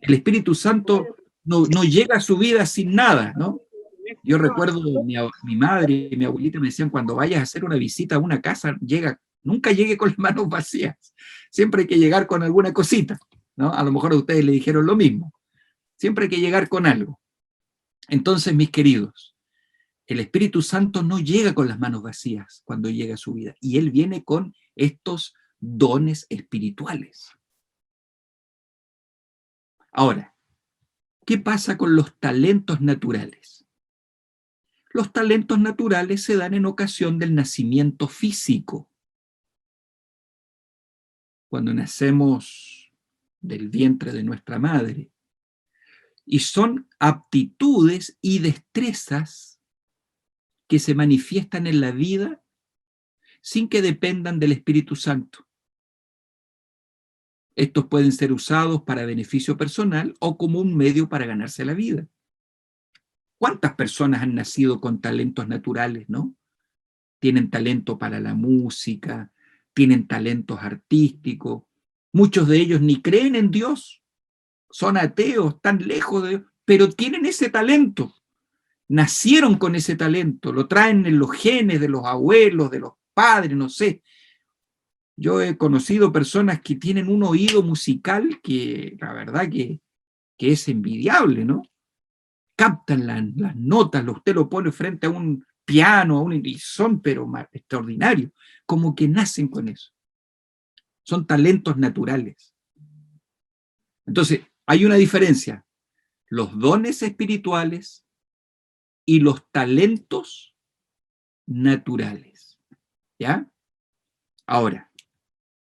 El Espíritu Santo no llega a su vida sin nada, ¿no? Yo recuerdo mi madre y mi abuelita me decían, cuando vayas a hacer una visita a una casa, nunca llegue con las manos vacías. Siempre hay que llegar con alguna cosita, ¿no? A lo mejor a ustedes le dijeron lo mismo. Siempre hay que llegar con algo. Entonces, mis queridos, el Espíritu Santo no llega con las manos vacías cuando llega a su vida, y Él viene con estos dones espirituales. Ahora, ¿qué pasa con los talentos naturales? Los talentos naturales se dan en ocasión del nacimiento físico. Cuando nacemos del vientre de nuestra madre. Y son aptitudes y destrezas que se manifiestan en la vida sin que dependan del Espíritu Santo. Estos pueden ser usados para beneficio personal o como un medio para ganarse la vida. ¿Cuántas personas han nacido con talentos naturales, no? Tienen talento para la música, tienen talentos artísticos. Muchos de ellos ni creen en Dios, son ateos, están lejos de Dios, pero tienen ese talento. Nacieron con ese talento, lo traen en los genes de los abuelos, de los padres, no sé. Yo he conocido personas que tienen un oído musical que la verdad que es envidiable, ¿no? Captan las notas, usted lo pone frente a un piano, y son pero extraordinarios, como que nacen con eso. Son talentos naturales. Entonces, hay una diferencia. Los dones espirituales y los talentos naturales. ¿Ya? Ahora,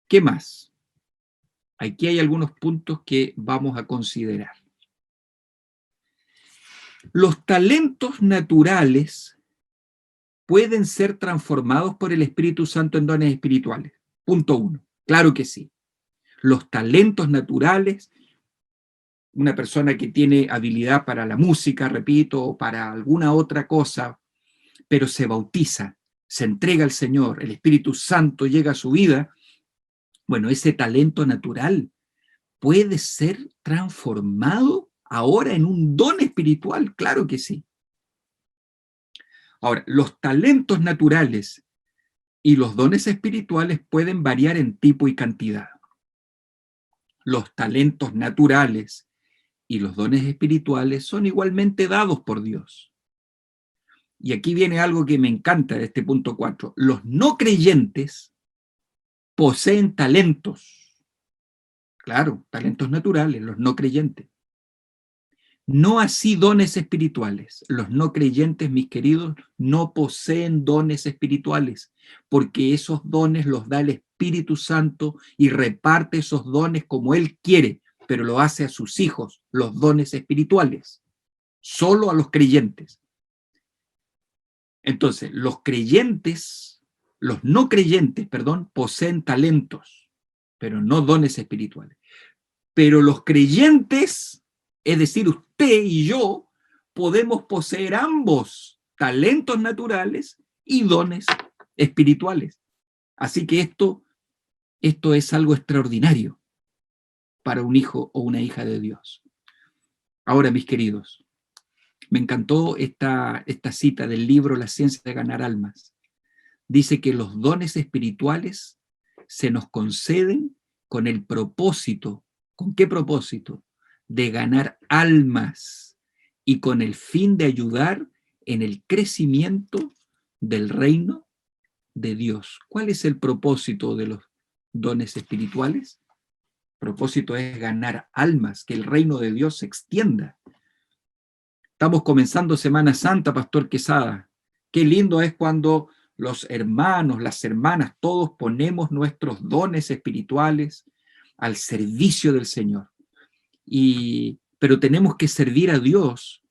¿qué más? Aquí hay algunos puntos que vamos a considerar. Los talentos naturales pueden ser transformados por el Espíritu Santo en dones espirituales. Punto 1. Claro que sí. Los talentos naturales, una persona que tiene habilidad para la música, repito, o para alguna otra cosa, pero se bautiza, se entrega al Señor, el Espíritu Santo llega a su vida, bueno, ese talento natural puede ser transformado ahora en un don espiritual, claro que sí. Ahora, los talentos naturales y los dones espirituales pueden variar en tipo y cantidad. Los talentos naturales y los dones espirituales son igualmente dados por Dios. Y aquí viene algo que me encanta de este punto 4. Los no creyentes poseen talentos. Claro, talentos naturales, los no creyentes. No así dones espirituales. Los no creyentes, mis queridos, no poseen dones espirituales, porque esos dones los da el Espíritu Santo y reparte esos dones como Él quiere, pero lo hace a sus hijos, los dones espirituales, solo a los creyentes. Entonces, los no creyentes, poseen talentos, pero no dones espirituales. Pero los creyentes, es decir, usted y yo, podemos poseer ambos, talentos naturales y dones espirituales. Así que esto es algo extraordinario para un hijo o una hija de Dios. Ahora, mis queridos, me encantó esta cita del libro La ciencia de ganar almas. Dice que los dones espirituales se nos conceden con el propósito. ¿Con qué propósito? De ganar almas y con el fin de ayudar en el crecimiento del reino de Dios. ¿Cuál es el propósito de los dones espirituales? El propósito es ganar almas, que el reino de Dios se extienda. Estamos comenzando Semana Santa, Pastor Quesada. Qué lindo es cuando los hermanos, las hermanas, todos ponemos nuestros dones espirituales al servicio del Señor. Pero tenemos que servir a Dios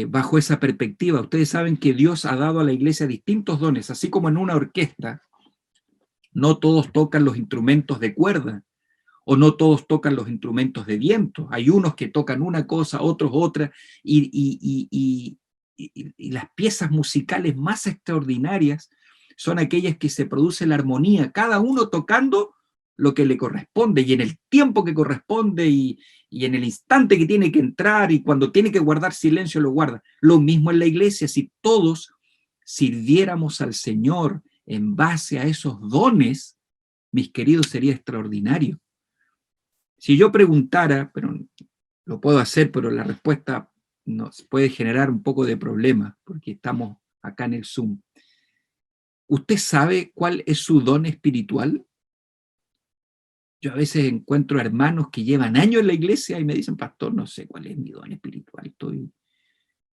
bajo esa perspectiva. Ustedes saben que Dios ha dado a la iglesia distintos dones, así como en una orquesta. No todos tocan los instrumentos de cuerda, o no todos tocan los instrumentos de viento. Hay unos que tocan una cosa, otros otra, y las piezas musicales más extraordinarias son aquellas que se produce la armonía, cada uno tocando lo que le corresponde, y en el tiempo que corresponde, y en el instante que tiene que entrar, y cuando tiene que guardar silencio lo guarda. Lo mismo en la iglesia. Si todos sirviéramos al Señor en base a esos dones, mis queridos, sería extraordinario. Si yo preguntara, pero lo puedo hacer, pero la respuesta nos puede generar un poco de problema, porque estamos acá en el Zoom. ¿Usted sabe cuál es su don espiritual? Yo a veces encuentro hermanos que llevan años en la iglesia y me dicen, pastor, no sé cuál es mi don espiritual.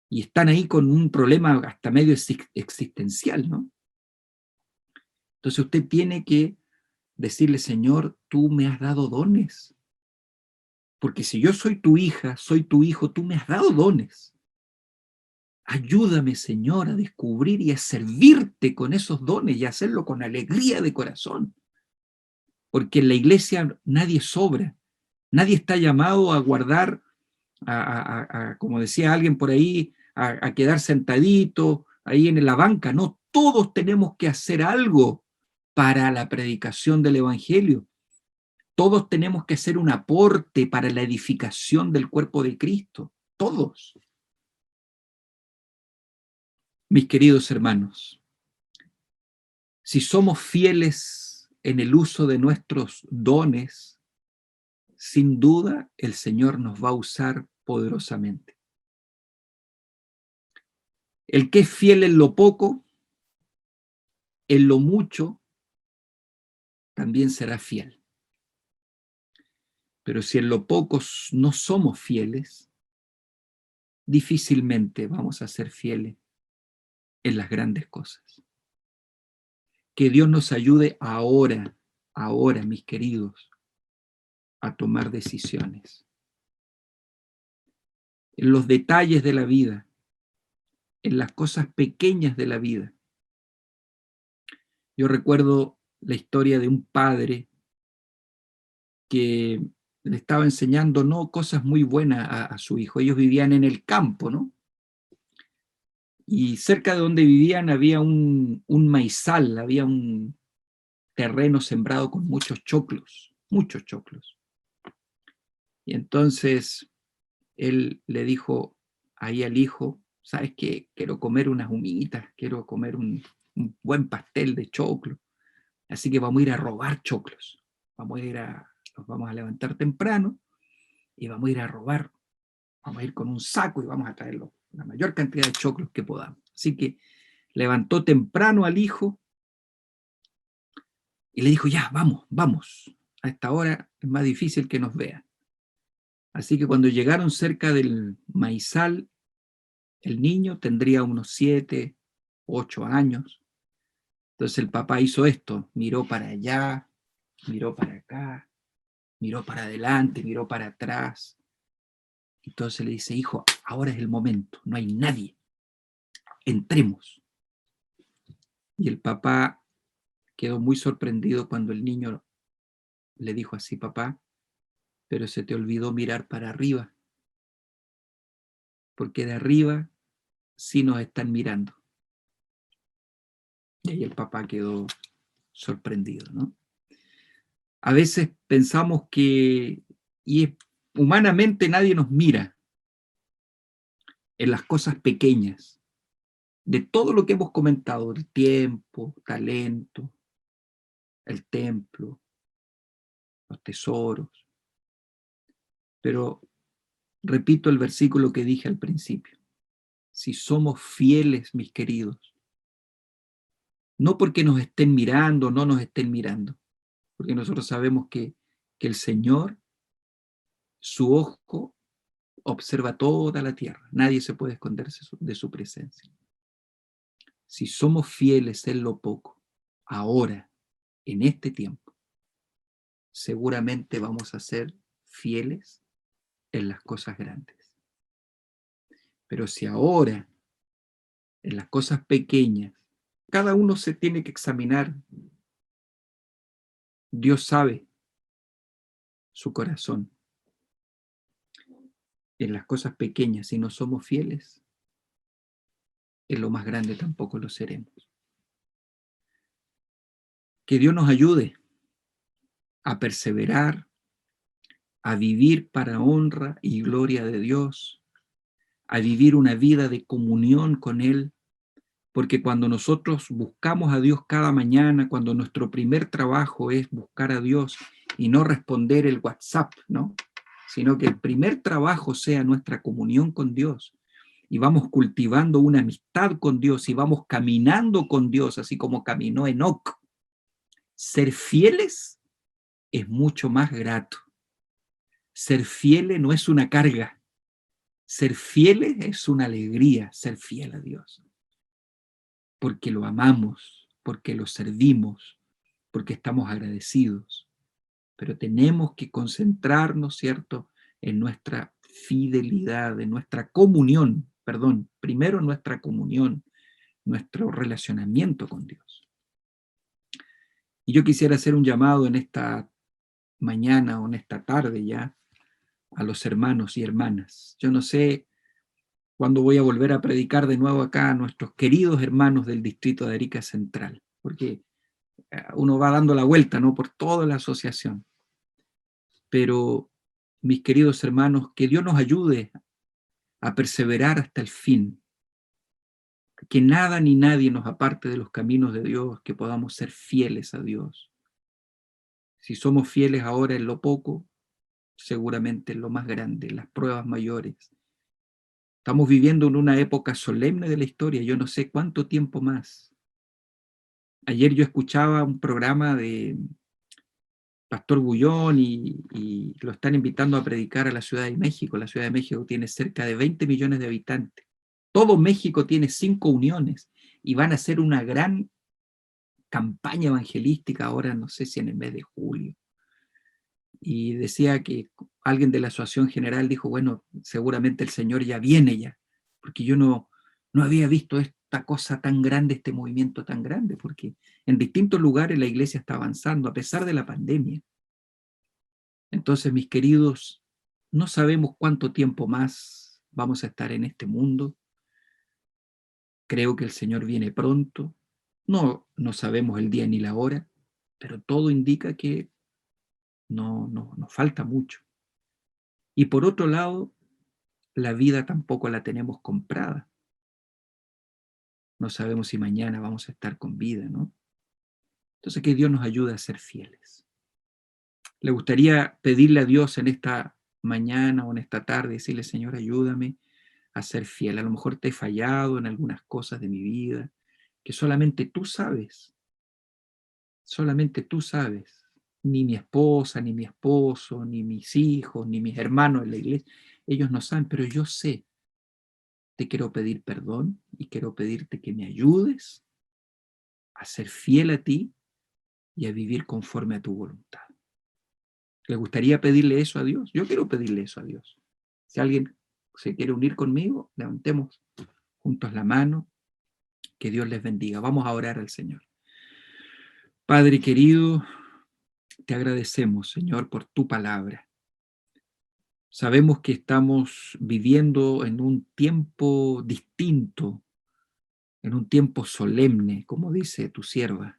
Y están ahí con un problema hasta medio existencial, ¿no? Entonces usted tiene que decirle, Señor, tú me has dado dones. Porque si yo soy tu hija, soy tu hijo, tú me has dado dones. Ayúdame, Señor, a descubrir y a servirte con esos dones y a hacerlo con alegría de corazón. Porque en la iglesia nadie sobra. Nadie está llamado a guardar, como decía alguien por ahí, a quedar sentadito ahí en la banca. No, todos tenemos que hacer algo para la predicación del evangelio. Todos tenemos que hacer un aporte para la edificación del cuerpo de Cristo. Todos. Mis queridos hermanos, si somos fieles en el uso de nuestros dones, sin duda el Señor nos va a usar poderosamente. El que es fiel en lo poco, en lo mucho, también será fiel. Pero si en lo poco no somos fieles, difícilmente vamos a ser fieles en las grandes cosas. Que Dios nos ayude ahora, mis queridos, a tomar decisiones. En los detalles de la vida, en las cosas pequeñas de la vida. Yo recuerdo la historia de un padre que le estaba enseñando no cosas muy buenas a su hijo. Ellos vivían en el campo, ¿no? Y cerca de donde vivían había un maizal, había un terreno sembrado con muchos choclos. Y entonces él le dijo ahí al hijo, ¿sabes qué? Quiero comer unas humitas, quiero comer un buen pastel de choclo. Así que vamos a ir a robar choclos. Nos vamos a levantar temprano y vamos a ir a robar. Vamos a ir con un saco y vamos a traer la mayor cantidad de choclos que podamos. Así que levantó temprano al hijo y le dijo, ya, vamos. A esta hora es más difícil que nos vean. Así que cuando llegaron cerca del maizal, el niño tendría unos 7, 8 años. Entonces el papá hizo esto, miró para allá, miró para acá, miró para adelante, miró para atrás. Entonces le dice, hijo, ahora es el momento, no hay nadie, entremos. Y el papá quedó muy sorprendido cuando el niño le dijo así, papá, pero se te olvidó mirar para arriba, porque de arriba sí nos están mirando. Y ahí el papá quedó sorprendido, ¿no? A veces pensamos que, humanamente nadie nos mira en las cosas pequeñas, de todo lo que hemos comentado, el tiempo, talento, el templo, los tesoros. Pero repito el versículo que dije al principio. Si somos fieles, mis queridos, No porque nos estén mirando o no nos estén mirando, porque nosotros sabemos que el Señor, su ojo, observa toda la tierra. Nadie se puede esconderse de su presencia. Si somos fieles en lo poco, ahora, en este tiempo, seguramente vamos a ser fieles en las cosas grandes. Pero si ahora, en las cosas pequeñas, cada uno se tiene que examinar, Dios sabe su corazón. En las cosas pequeñas, si no somos fieles, en lo más grande tampoco lo seremos. Que Dios nos ayude a perseverar, a vivir para honra y gloria de Dios, a vivir una vida de comunión con Él, porque cuando nosotros buscamos a Dios cada mañana, cuando nuestro primer trabajo es buscar a Dios y no responder el WhatsApp, ¿no? Sino que el primer trabajo sea nuestra comunión con Dios, y vamos cultivando una amistad con Dios, y vamos caminando con Dios, así como caminó Enoc. Ser fieles es mucho más grato. Ser fieles no es una carga. Ser fieles es una alegría, ser fiel a Dios. Porque lo amamos, porque lo servimos, porque estamos agradecidos. Pero tenemos que concentrarnos, ¿cierto?, en nuestra fidelidad, en nuestra comunión, primero nuestra comunión, nuestro relacionamiento con Dios. Y yo quisiera hacer un llamado en esta mañana o en esta tarde ya a los hermanos y hermanas. Yo no sé cuándo voy a volver a predicar de nuevo acá a nuestros queridos hermanos del distrito de Arica Central, porque uno va dando la vuelta, ¿no?, por toda la asociación. Pero, mis queridos hermanos, que Dios nos ayude a perseverar hasta el fin, que nada ni nadie nos aparte de los caminos de Dios, que podamos ser fieles a Dios. Si somos fieles ahora en lo poco, seguramente en lo más grande, en las pruebas mayores. Estamos viviendo en una época solemne de la historia, yo no sé cuánto tiempo más. Ayer yo escuchaba un programa de Pastor Bullón y lo están invitando a predicar a la Ciudad de México. La Ciudad de México tiene cerca de 20 millones de habitantes. Todo México tiene 5 uniones y van a hacer una gran campaña evangelística ahora, no sé si en el mes de julio. Y decía que alguien de la Asociación General dijo, bueno, seguramente el Señor ya viene ya, porque yo no había visto esta cosa tan grande, este movimiento tan grande, porque en distintos lugares la iglesia está avanzando a pesar de la pandemia. Entonces, mis queridos, no sabemos cuánto tiempo más vamos a estar en este mundo. Creo que el Señor viene pronto. No sabemos el día ni la hora, pero todo indica que no nos falta mucho. Y por otro lado, la vida tampoco la tenemos comprada. No sabemos si mañana vamos a estar con vida, ¿no? Entonces, que Dios nos ayude a ser fieles. ¿Le gustaría pedirle a Dios en esta mañana o en esta tarde, decirle, Señor, ayúdame a ser fiel? A lo mejor te he fallado en algunas cosas de mi vida, que solamente tú sabes. Solamente tú sabes. Ni mi esposa, ni mi esposo, ni mis hijos, ni mis hermanos en la iglesia, ellos no saben, pero yo sé. Te quiero pedir perdón y quiero pedirte que me ayudes a ser fiel a ti y a vivir conforme a tu voluntad. ¿Le gustaría pedirle eso a Dios? Yo quiero pedirle eso a Dios. Si alguien se quiere unir conmigo, levantemos juntos la mano. Que Dios les bendiga. Vamos a orar al Señor. Padre querido, te agradecemos, Señor, por tu palabra. Sabemos que estamos viviendo en un tiempo distinto, en un tiempo solemne, como dice tu sierva.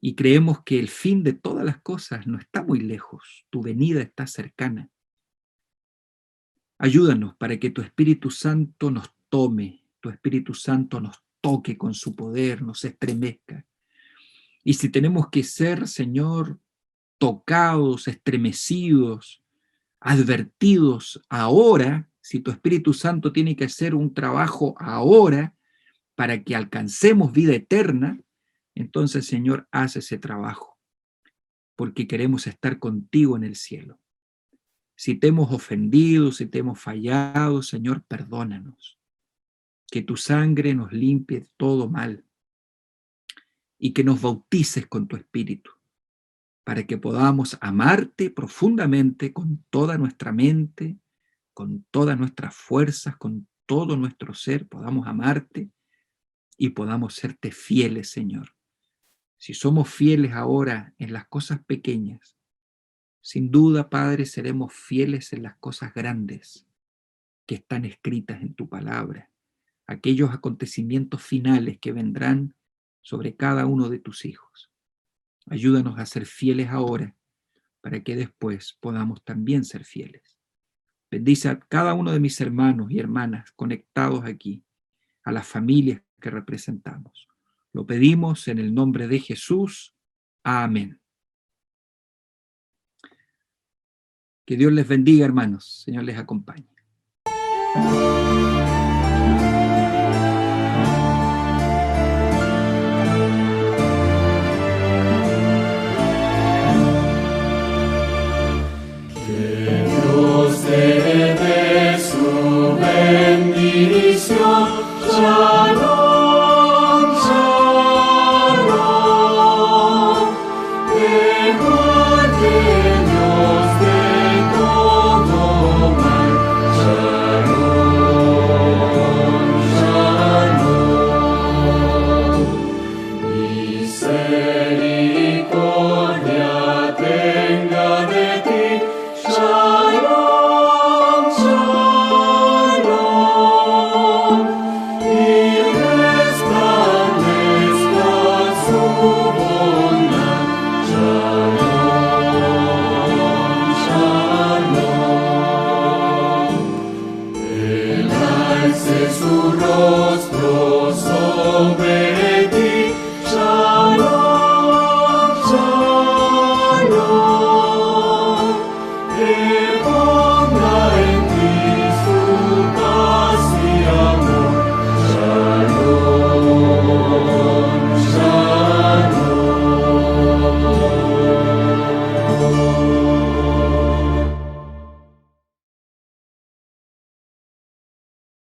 Y creemos que el fin de todas las cosas no está muy lejos, tu venida está cercana. Ayúdanos para que tu Espíritu Santo nos tome, tu Espíritu Santo nos toque con su poder, nos estremezca. Y si tenemos que ser, Señor, tocados, estremecidos, advertidos ahora, si tu Espíritu Santo tiene que hacer un trabajo ahora para que alcancemos vida eterna, Entonces, Señor, haz ese trabajo, porque queremos estar contigo en el cielo. Si te hemos ofendido, si te hemos fallado, Señor, perdónanos. Que tu sangre nos limpie todo mal y que nos bautices con tu Espíritu, para que podamos amarte profundamente con toda nuestra mente, con todas nuestras fuerzas, con todo nuestro ser, podamos amarte y podamos serte fieles, Señor. Si somos fieles ahora en las cosas pequeñas, sin duda, Padre, seremos fieles en las cosas grandes que están escritas en tu palabra, aquellos acontecimientos finales que vendrán sobre cada uno de tus hijos. Ayúdanos a ser fieles ahora para que después podamos también ser fieles. Bendice a cada uno de mis hermanos y hermanas conectados aquí, a las familias que representamos. Lo pedimos en el nombre de Jesús. Amén. Que Dios les bendiga, hermanos. Señor les acompañe.